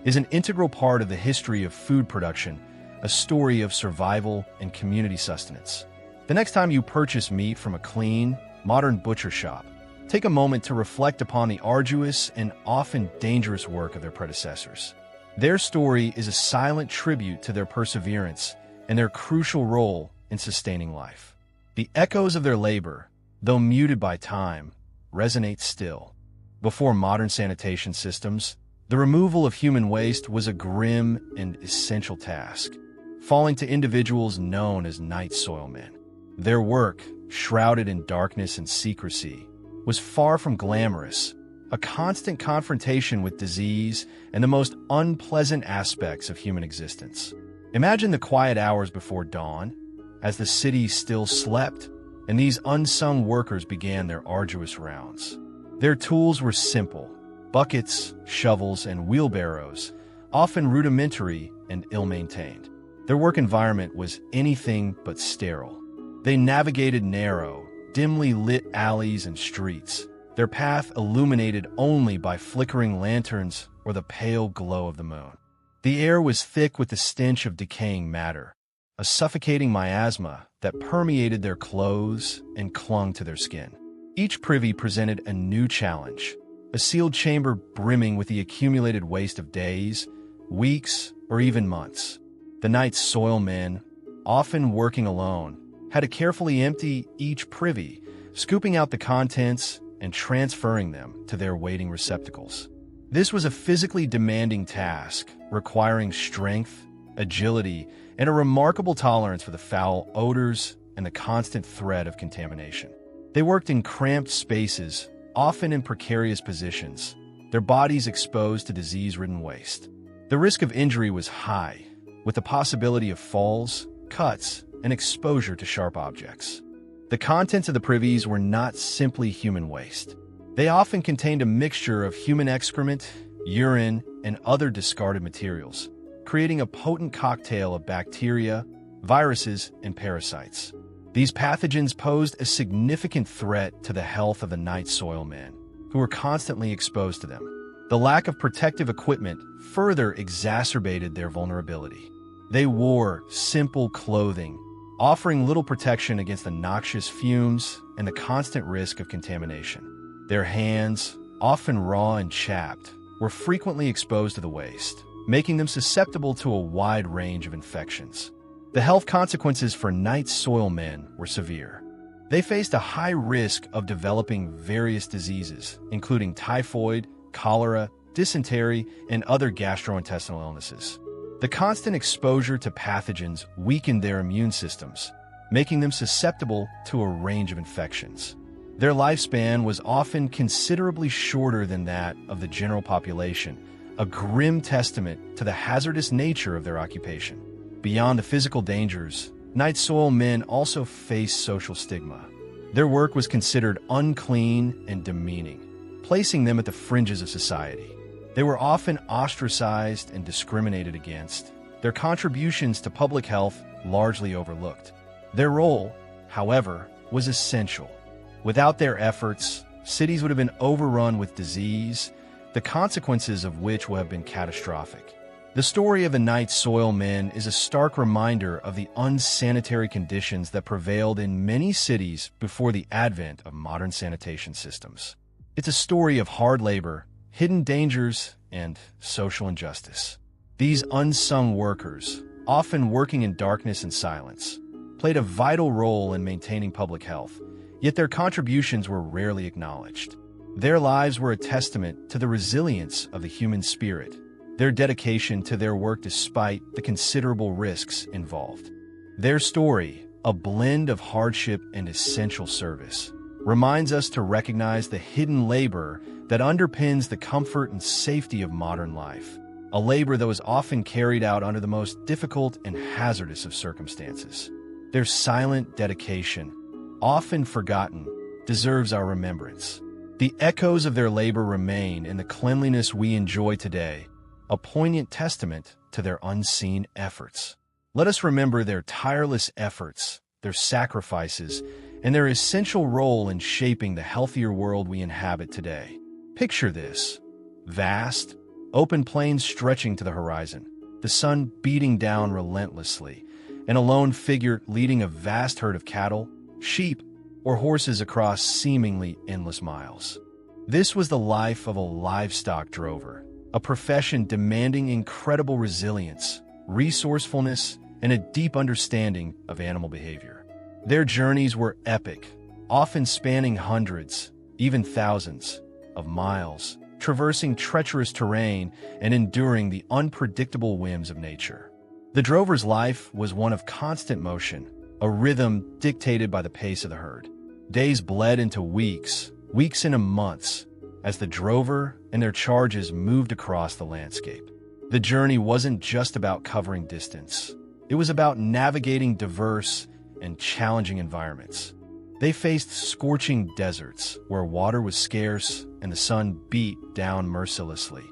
is an integral part of the history of food production, a story of survival and community sustenance. The next time you purchase meat from a clean, modern butcher shop, take a moment to reflect upon the arduous and often dangerous work of their predecessors. Their story is a silent tribute to their perseverance and their crucial role in sustaining life. The echoes of their labor, though muted by time, resonate still. Before modern sanitation systems, the removal of human waste was a grim and essential task, falling to individuals known as night soilmen. Their work, shrouded in darkness and secrecy, was far from glamorous, a constant confrontation with disease and the most unpleasant aspects of human existence. Imagine the quiet hours before dawn, as the city still slept, and these unsung workers began their arduous rounds. Their tools were simple: buckets, shovels, and wheelbarrows, often rudimentary and ill-maintained. Their work environment was anything but sterile. They navigated narrow, dimly lit alleys and streets, their path illuminated only by flickering lanterns or the pale glow of the moon. The air was thick with the stench of decaying matter, a suffocating miasma that permeated their clothes and clung to their skin. Each privy presented a new challenge, a sealed chamber brimming with the accumulated waste of days, weeks, or even months. The night soilmen, often working alone, had to carefully empty each privy, scooping out the contents and transferring them to their waiting receptacles. This was a physically demanding task, requiring strength, agility, and a remarkable tolerance for the foul odors and the constant threat of contamination. They worked in cramped spaces, often in precarious positions, their bodies exposed to disease-ridden waste. The risk of injury was high, with the possibility of falls, cuts, and exposure to sharp objects. The contents of the privies were not simply human waste. They often contained a mixture of human excrement, urine, and other discarded materials, creating a potent cocktail of bacteria, viruses, and parasites. These pathogens posed a significant threat to the health of the night soilmen, who were constantly exposed to them. The lack of protective equipment further exacerbated their vulnerability. They wore simple clothing, offering little protection against the noxious fumes and the constant risk of contamination. Their hands, often raw and chapped, were frequently exposed to the waste, making them susceptible to a wide range of infections. The health consequences for night soilmen were severe. They faced a high risk of developing various diseases, including typhoid, cholera, dysentery, and other gastrointestinal illnesses. The constant exposure to pathogens weakened their immune systems, making them susceptible to a range of infections. Their lifespan was often considerably shorter than that of the general population, a grim testament to the hazardous nature of their occupation. Beyond the physical dangers, night soilmen also faced social stigma. Their work was considered unclean and demeaning, placing them at the fringes of society. They were often ostracized and discriminated against, their contributions to public health largely overlooked. Their role, however, was essential. Without their efforts, cities would have been overrun with disease, the consequences of which would have been catastrophic. The story of the night soilmen is a stark reminder of the unsanitary conditions that prevailed in many cities before the advent of modern sanitation systems. It's a story of hard labor, hidden dangers, and social injustice. These unsung workers, often working in darkness and silence, played a vital role in maintaining public health, yet their contributions were rarely acknowledged. Their lives were a testament to the resilience of the human spirit, their dedication to their work despite the considerable risks involved. Their story, a blend of hardship and essential service, reminds us to recognize the hidden labor that underpins the comfort and safety of modern life, a labor that was often carried out under the most difficult and hazardous of circumstances. Their silent dedication, often forgotten, deserves our remembrance. The echoes of their labor remain in the cleanliness we enjoy today, a poignant testament to their unseen efforts. Let us remember their tireless efforts, their sacrifices, and their essential role in shaping the healthier world we inhabit today. Picture this: vast, open plains stretching to the horizon, the sun beating down relentlessly, and a lone figure leading a vast herd of cattle, sheep, or horses across seemingly endless miles. This was the life of a livestock drover, a profession demanding incredible resilience, resourcefulness, and a deep understanding of animal behavior. Their journeys were epic, often spanning hundreds, even thousands, of miles, traversing treacherous terrain and enduring the unpredictable whims of nature. The drover's life was one of constant motion, a rhythm dictated by the pace of the herd. Days bled into weeks, weeks into months, as the drover and their charges moved across the landscape. The journey wasn't just about covering distance. It was about navigating diverse and challenging environments. They faced scorching deserts where water was scarce and the sun beat down mercilessly,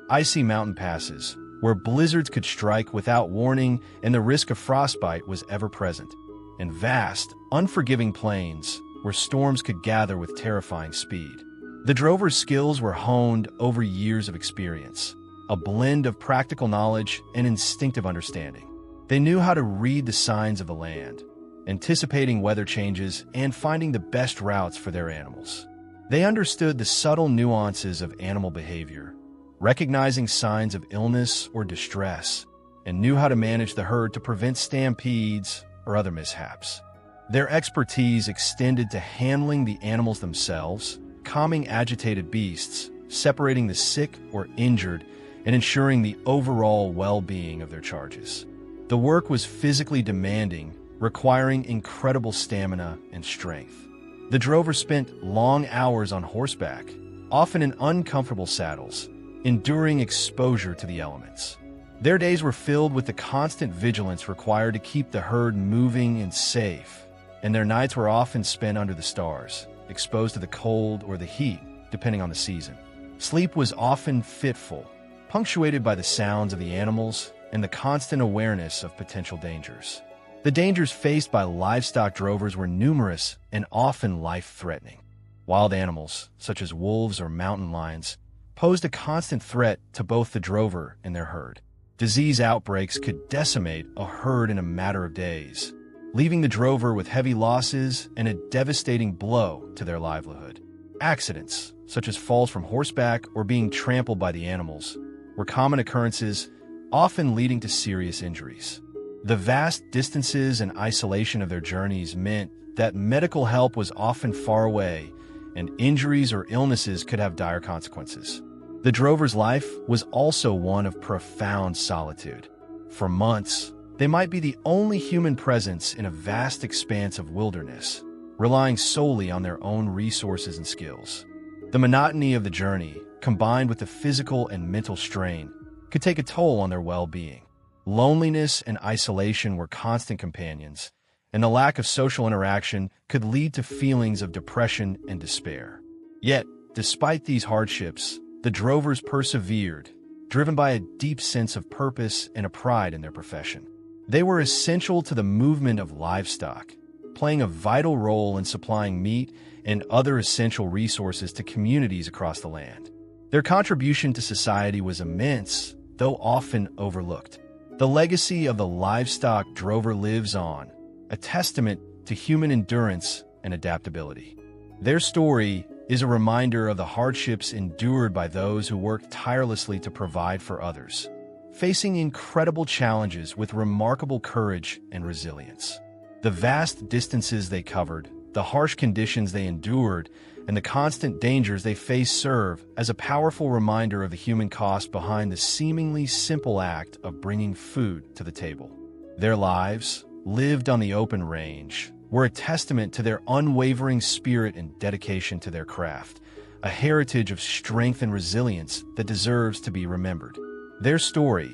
icy mountain passes where blizzards could strike without warning and the risk of frostbite was ever present, and vast, unforgiving plains where storms could gather with terrifying speed. The drover's skills were honed over years of experience, a blend of practical knowledge and instinctive understanding. They knew how to read the signs of the land, anticipating weather changes and finding the best routes for their animals. They understood the subtle nuances of animal behavior, recognizing signs of illness or distress, and knew how to manage the herd to prevent stampedes or other mishaps. Their expertise extended to handling the animals themselves, calming agitated beasts, separating the sick or injured, and ensuring the overall well-being of their charges. The work was physically demanding, requiring incredible stamina and strength. The drover spent long hours on horseback, often in uncomfortable saddles, enduring exposure to the elements. Their days were filled with the constant vigilance required to keep the herd moving and safe, and their nights were often spent under the stars, exposed to the cold or the heat, depending on the season. Sleep was often fitful, punctuated by the sounds of the animals and the constant awareness of potential dangers. The dangers faced by livestock drovers were numerous and often life-threatening. Wild animals, such as wolves or mountain lions, posed a constant threat to both the drover and their herd. Disease outbreaks could decimate a herd in a matter of days, leaving the drover with heavy losses and a devastating blow to their livelihood. Accidents, such as falls from horseback or being trampled by the animals, were common occurrences, often leading to serious injuries. The vast distances and isolation of their journeys meant that medical help was often far away, and injuries or illnesses could have dire consequences. The drover's life was also one of profound solitude. For months, they might be the only human presence in a vast expanse of wilderness, relying solely on their own resources and skills. The monotony of the journey, combined with the physical and mental strain, could take a toll on their well-being. Loneliness and isolation were constant companions, and the lack of social interaction could lead to feelings of depression and despair. Yet, despite these hardships, the drovers persevered, driven by a deep sense of purpose and a pride in their profession. They were essential to the movement of livestock, playing a vital role in supplying meat and other essential resources to communities across the land. Their contribution to society was immense, though often overlooked. The legacy of the livestock drover lives on, a testament to human endurance and adaptability. Their story is a reminder of the hardships endured by those who work tirelessly to provide for others, facing incredible challenges with remarkable courage and resilience. The vast distances they covered, the harsh conditions they endured, and the constant dangers they faced serve as a powerful reminder of the human cost behind the seemingly simple act of bringing food to the table. Their lives, lived on the open range, were a testament to their unwavering spirit and dedication to their craft, a heritage of strength and resilience that deserves to be remembered. Their story,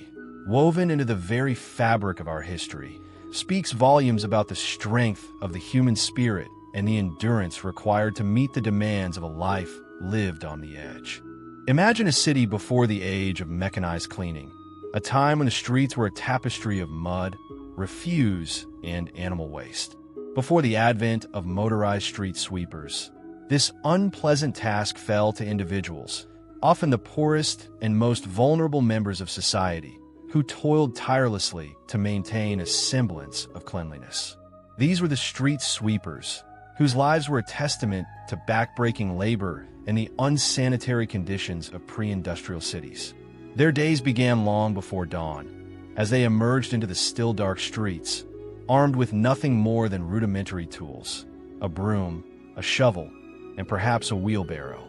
woven into the very fabric of our history, speaks volumes about the strength of the human spirit and the endurance required to meet the demands of a life lived on the edge. Imagine a city before the age of mechanized cleaning, a time when the streets were a tapestry of mud, refuse, and animal waste. Before the advent of motorized street sweepers, this unpleasant task fell to individuals, often the poorest and most vulnerable members of society, who toiled tirelessly to maintain a semblance of cleanliness. These were the street sweepers, whose lives were a testament to backbreaking labor and the unsanitary conditions of pre-industrial cities. Their days began long before dawn, as they emerged into the still dark streets, armed with nothing more than rudimentary tools, a broom, a shovel, and perhaps a wheelbarrow.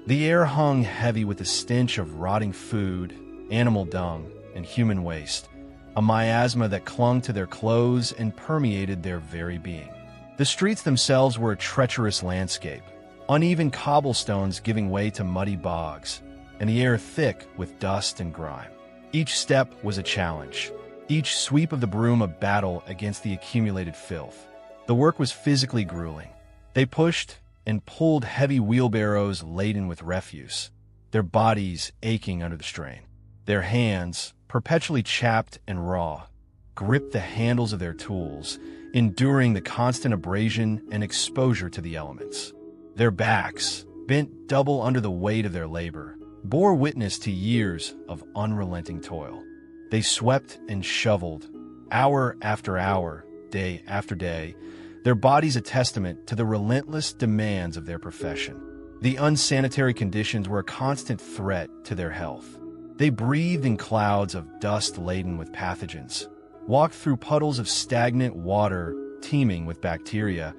The air hung heavy with the stench of rotting food, animal dung, and human waste, a miasma that clung to their clothes and permeated their very being. The streets themselves were a treacherous landscape, uneven cobblestones giving way to muddy bogs, and the air thick with dust and grime. Each step was a challenge, each sweep of the broom a battle against the accumulated filth. The work was physically grueling. They pushed and pulled heavy wheelbarrows laden with refuse, their bodies aching under the strain. Their hands, perpetually chapped and raw, gripped the handles of their tools, enduring the constant abrasion and exposure to the elements. Their backs, bent double under the weight of their labor, bore witness to years of unrelenting toil. They swept and shoveled, hour after hour, day after day, their bodies a testament to the relentless demands of their profession. The unsanitary conditions were a constant threat to their health. They breathed in clouds of dust laden with pathogens, walked through puddles of stagnant water teeming with bacteria,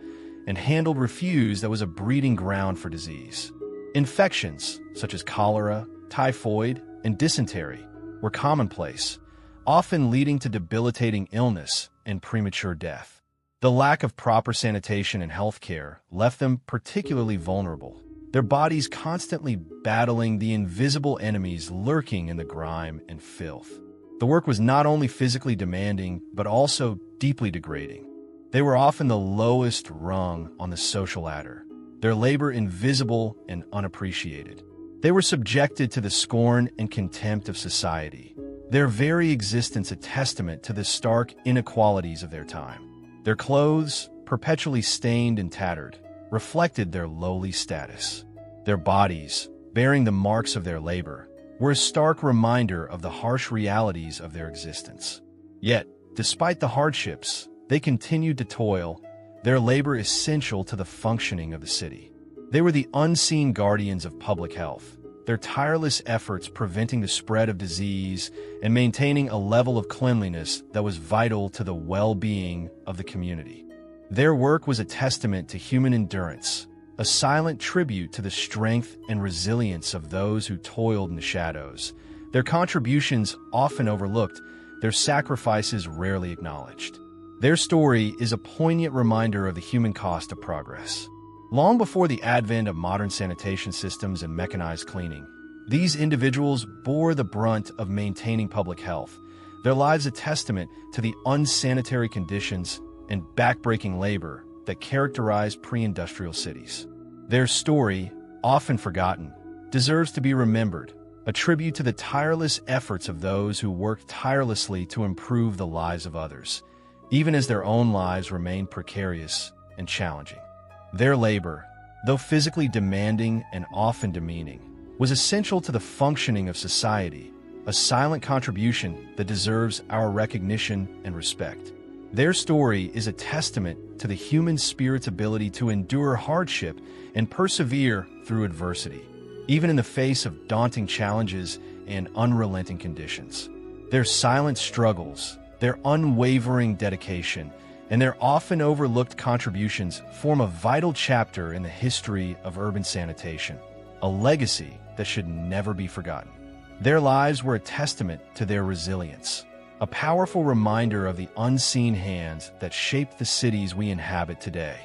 and handled refuse that was a breeding ground for disease. Infections, such as cholera, typhoid, and dysentery, were commonplace, often leading to debilitating illness and premature death. The lack of proper sanitation and health care left them particularly vulnerable, their bodies constantly battling the invisible enemies lurking in the grime and filth. The work was not only physically demanding, but also deeply degrading. They were often the lowest rung on the social ladder, their labor invisible and unappreciated. They were subjected to the scorn and contempt of society, their very existence a testament to the stark inequalities of their time. Their clothes, perpetually stained and tattered, reflected their lowly status. Their bodies, bearing the marks of their labor, were a stark reminder of the harsh realities of their existence. Yet, despite the hardships, they continued to toil, their labor essential to the functioning of the city. They were the unseen guardians of public health, their tireless efforts preventing the spread of disease and maintaining a level of cleanliness that was vital to the well-being of the community. Their work was a testament to human endurance, a silent tribute to the strength and resilience of those who toiled in the shadows. Their contributions often overlooked, their sacrifices rarely acknowledged. Their story is a poignant reminder of the human cost of progress. Long before the advent of modern sanitation systems and mechanized cleaning, these individuals bore the brunt of maintaining public health, their lives a testament to the unsanitary conditions and backbreaking labor that characterized pre-industrial cities. Their story, often forgotten, deserves to be remembered, a tribute to the tireless efforts of those who worked tirelessly to improve the lives of others, even as their own lives remained precarious and challenging. Their labor, though physically demanding and often demeaning, was essential to the functioning of society, a silent contribution that deserves our recognition and respect. Their story is a testament to the human spirit's ability to endure hardship and persevere through adversity, even in the face of daunting challenges and unrelenting conditions. Their silent struggles, their unwavering dedication, and their often overlooked contributions form a vital chapter in the history of urban sanitation, a legacy that should never be forgotten. Their lives were a testament to their resilience, a powerful reminder of the unseen hands that shaped the cities we inhabit today.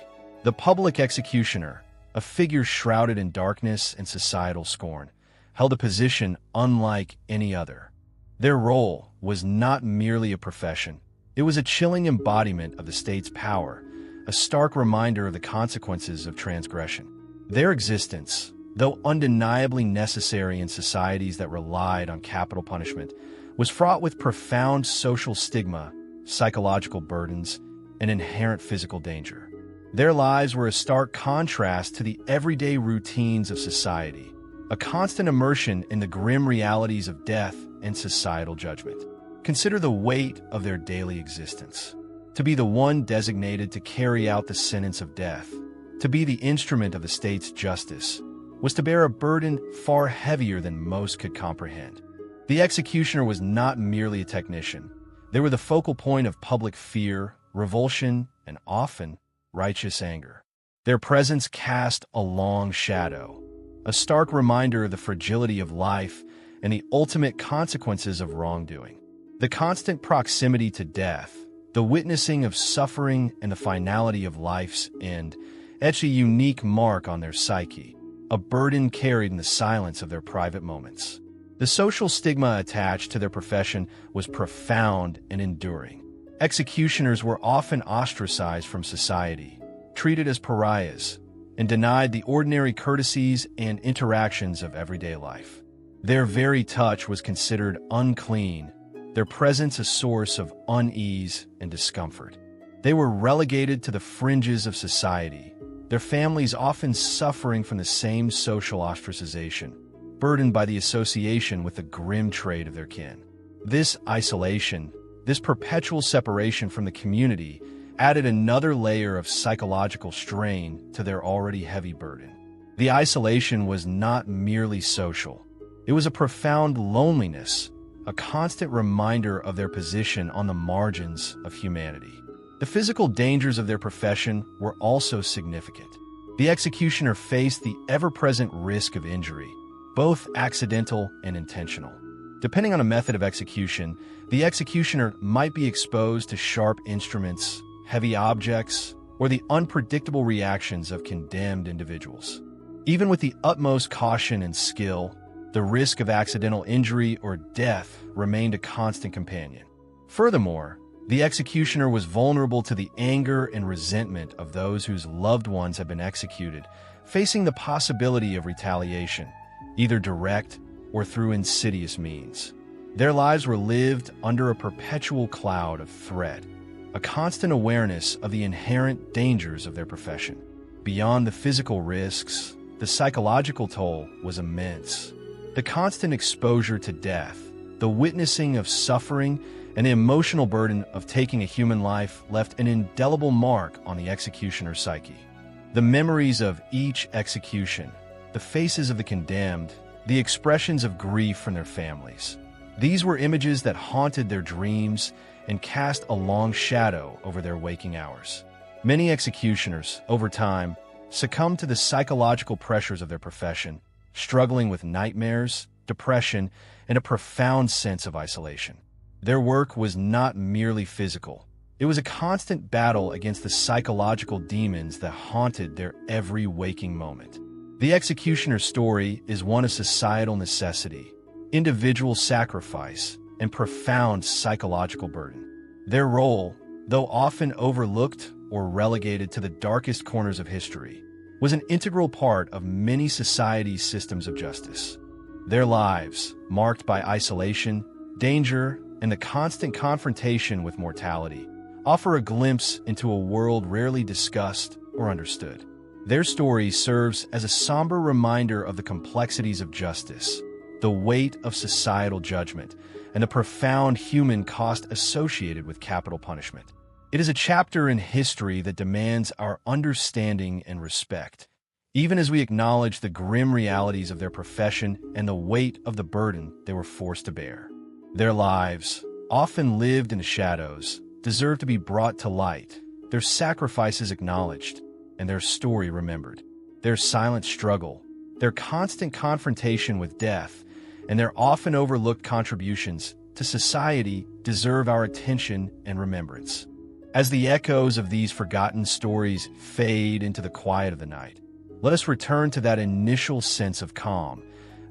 The public executioner, a figure shrouded in darkness and societal scorn, held a position unlike any other. Their role was not merely a profession. It was a chilling embodiment of the state's power, a stark reminder of the consequences of transgression. Their existence, though undeniably necessary in societies that relied on capital punishment, was fraught with profound social stigma, psychological burdens, and inherent physical danger. Their lives were a stark contrast to the everyday routines of society, a constant immersion in the grim realities of death and societal judgment. Consider the weight of their daily existence. To be the one designated to carry out the sentence of death, to be the instrument of the state's justice, was to bear a burden far heavier than most could comprehend. The executioner was not merely a technician. They were the focal point of public fear, revulsion, and often righteous anger. Their presence cast a long shadow, a stark reminder of the fragility of life and the ultimate consequences of wrongdoing. The constant proximity to death, the witnessing of suffering and the finality of life's end, etched a unique mark on their psyche, a burden carried in the silence of their private moments. The social stigma attached to their profession was profound and enduring. Executioners were often ostracized from society, treated as pariahs, and denied the ordinary courtesies and interactions of everyday life. Their very touch was considered unclean, their presence a source of unease and discomfort. They were relegated to the fringes of society, their families often suffering from the same social ostracization, burdened by the association with the grim trade of their kin. This isolation, this perpetual separation from the community, added another layer of psychological strain to their already heavy burden. The isolation was not merely social. It was a profound loneliness, a constant reminder of their position on the margins of humanity. The physical dangers of their profession were also significant. The executioner faced the ever-present risk of injury, both accidental and intentional. Depending on a method of execution, the executioner might be exposed to sharp instruments, heavy objects, or the unpredictable reactions of condemned individuals. Even with the utmost caution and skill, the risk of accidental injury or death remained a constant companion. Furthermore, the executioner was vulnerable to the anger and resentment of those whose loved ones had been executed, facing the possibility of retaliation, either direct or through insidious means. Their lives were lived under a perpetual cloud of threat, a constant awareness of the inherent dangers of their profession. Beyond the physical risks, the psychological toll was immense. The constant exposure to death, the witnessing of suffering, and the emotional burden of taking a human life left an indelible mark on the executioner's psyche. The memories of each execution, the faces of the condemned, the expressions of grief from their families. These were images that haunted their dreams and cast a long shadow over their waking hours. Many executioners, over time, succumbed to the psychological pressures of their profession, struggling with nightmares, depression, and a profound sense of isolation. Their work was not merely physical. It was a constant battle against the psychological demons that haunted their every waking moment. The executioner's story is one of societal necessity, individual sacrifice, and profound psychological burden. Their role, though often overlooked or relegated to the darkest corners of history, was an integral part of many societies' systems of justice. Their lives, marked by isolation, danger, and the constant confrontation with mortality, offer a glimpse into a world rarely discussed or understood. Their story serves as a somber reminder of the complexities of justice, the weight of societal judgment, and the profound human cost associated with capital punishment. It is a chapter in history that demands our understanding and respect, even as we acknowledge the grim realities of their profession and the weight of the burden they were forced to bear. Their lives, often lived in the shadows, deserve to be brought to light, their sacrifices acknowledged, and their story remembered. Their silent struggle, their constant confrontation with death, and their often overlooked contributions to society deserve our attention and remembrance. As the echoes of these forgotten stories fade into the quiet of the night, let us return to that initial sense of calm,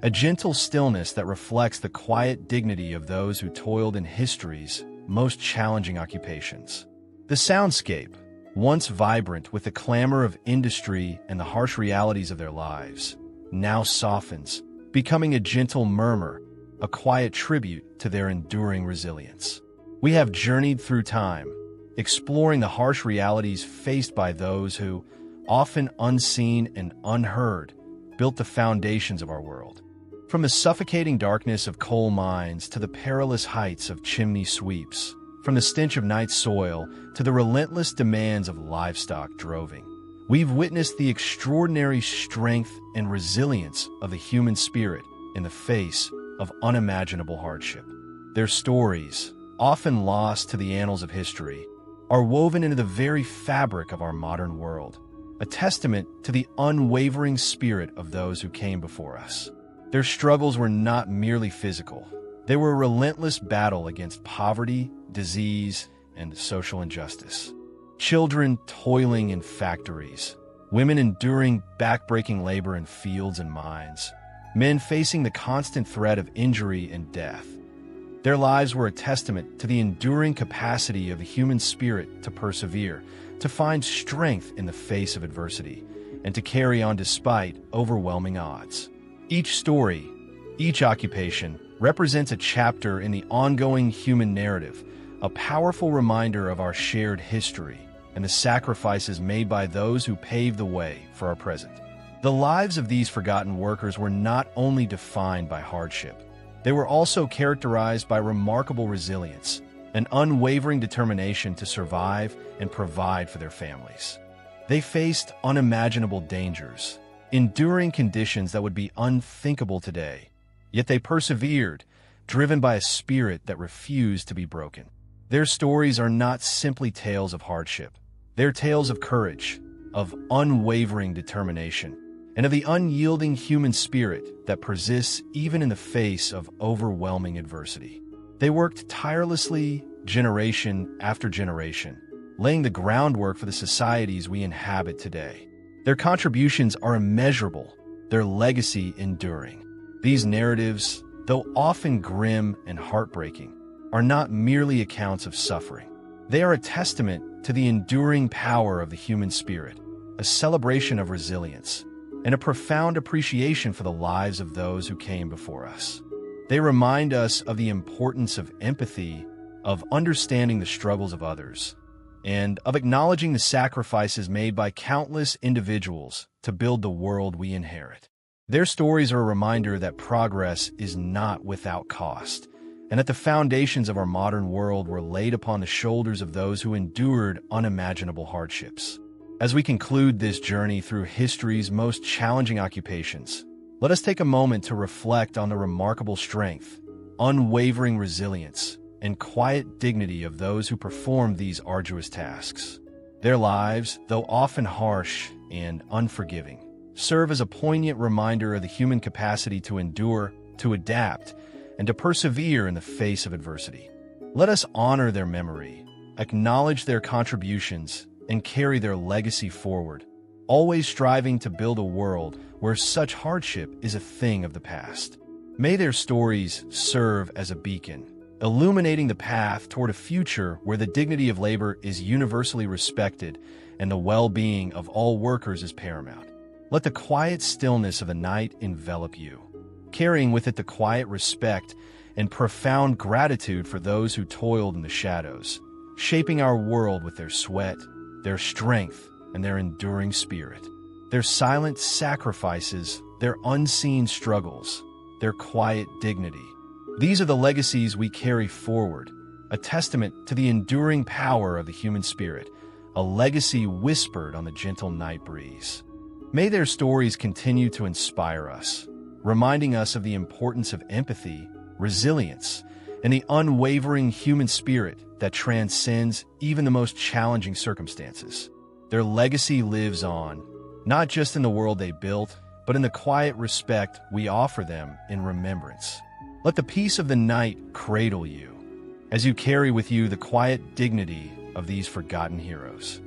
a gentle stillness that reflects the quiet dignity of those who toiled in history's most challenging occupations. The soundscape, once vibrant with the clamor of industry and the harsh realities of their lives, now softens, becoming a gentle murmur, a quiet tribute to their enduring resilience. We have journeyed through time, exploring the harsh realities faced by those who, often unseen and unheard, built the foundations of our world. From the suffocating darkness of coal mines to the perilous heights of chimney sweeps, from the stench of night soil to the relentless demands of livestock droving, we've witnessed the extraordinary strength and resilience of the human spirit in the face of unimaginable hardship. Their stories, often lost to the annals of history, are woven into the very fabric of our modern world, a testament to the unwavering spirit of those who came before us. Their struggles were not merely physical. They were a relentless battle against poverty, disease, and social injustice. Children toiling in factories, women enduring back-breaking labor in fields and mines, men facing the constant threat of injury and death. Their lives were a testament to the enduring capacity of the human spirit to persevere, to find strength in the face of adversity, and to carry on despite overwhelming odds. Each story, each occupation, represents a chapter in the ongoing human narrative, a powerful reminder of our shared history and the sacrifices made by those who paved the way for our present. The lives of these forgotten workers were not only defined by hardship, they were also characterized by remarkable resilience, an unwavering determination to survive and provide for their families. They faced unimaginable dangers, enduring conditions that would be unthinkable today, yet they persevered, driven by a spirit that refused to be broken. Their stories are not simply tales of hardship. They're tales of courage, of unwavering determination, and of the unyielding human spirit that persists even in the face of overwhelming adversity. They worked tirelessly, generation after generation, laying the groundwork for the societies we inhabit today. Their contributions are immeasurable, their legacy enduring. These narratives, though often grim and heartbreaking, are not merely accounts of suffering. They are a testament to the enduring power of the human spirit, a celebration of resilience, and a profound appreciation for the lives of those who came before us. They remind us of the importance of empathy, of understanding the struggles of others, and of acknowledging the sacrifices made by countless individuals to build the world we inherit. Their stories are a reminder that progress is not without cost, and that the foundations of our modern world were laid upon the shoulders of those who endured unimaginable hardships. As we conclude this journey through history's most challenging occupations, let us take a moment to reflect on the remarkable strength, unwavering resilience, and quiet dignity of those who performed these arduous tasks. Their lives, though often harsh and unforgiving, serve as a poignant reminder of the human capacity to endure, to adapt, and to persevere in the face of adversity. Let us honor their memory, acknowledge their contributions, and carry their legacy forward, always striving to build a world where such hardship is a thing of the past. May their stories serve as a beacon, illuminating the path toward a future where the dignity of labor is universally respected and the well-being of all workers is paramount. Let the quiet stillness of the night envelop you, carrying with it the quiet respect and profound gratitude for those who toiled in the shadows, shaping our world with their sweat, their strength, and their enduring spirit. Their silent sacrifices, their unseen struggles, their quiet dignity. These are the legacies we carry forward, a testament to the enduring power of the human spirit, a legacy whispered on the gentle night breeze. May their stories continue to inspire us, reminding us of the importance of empathy, resilience, and the unwavering human spirit that transcends even the most challenging circumstances. Their legacy lives on, not just in the world they built, but in the quiet respect we offer them in remembrance. Let the peace of the night cradle you, as you carry with you the quiet dignity of these forgotten heroes.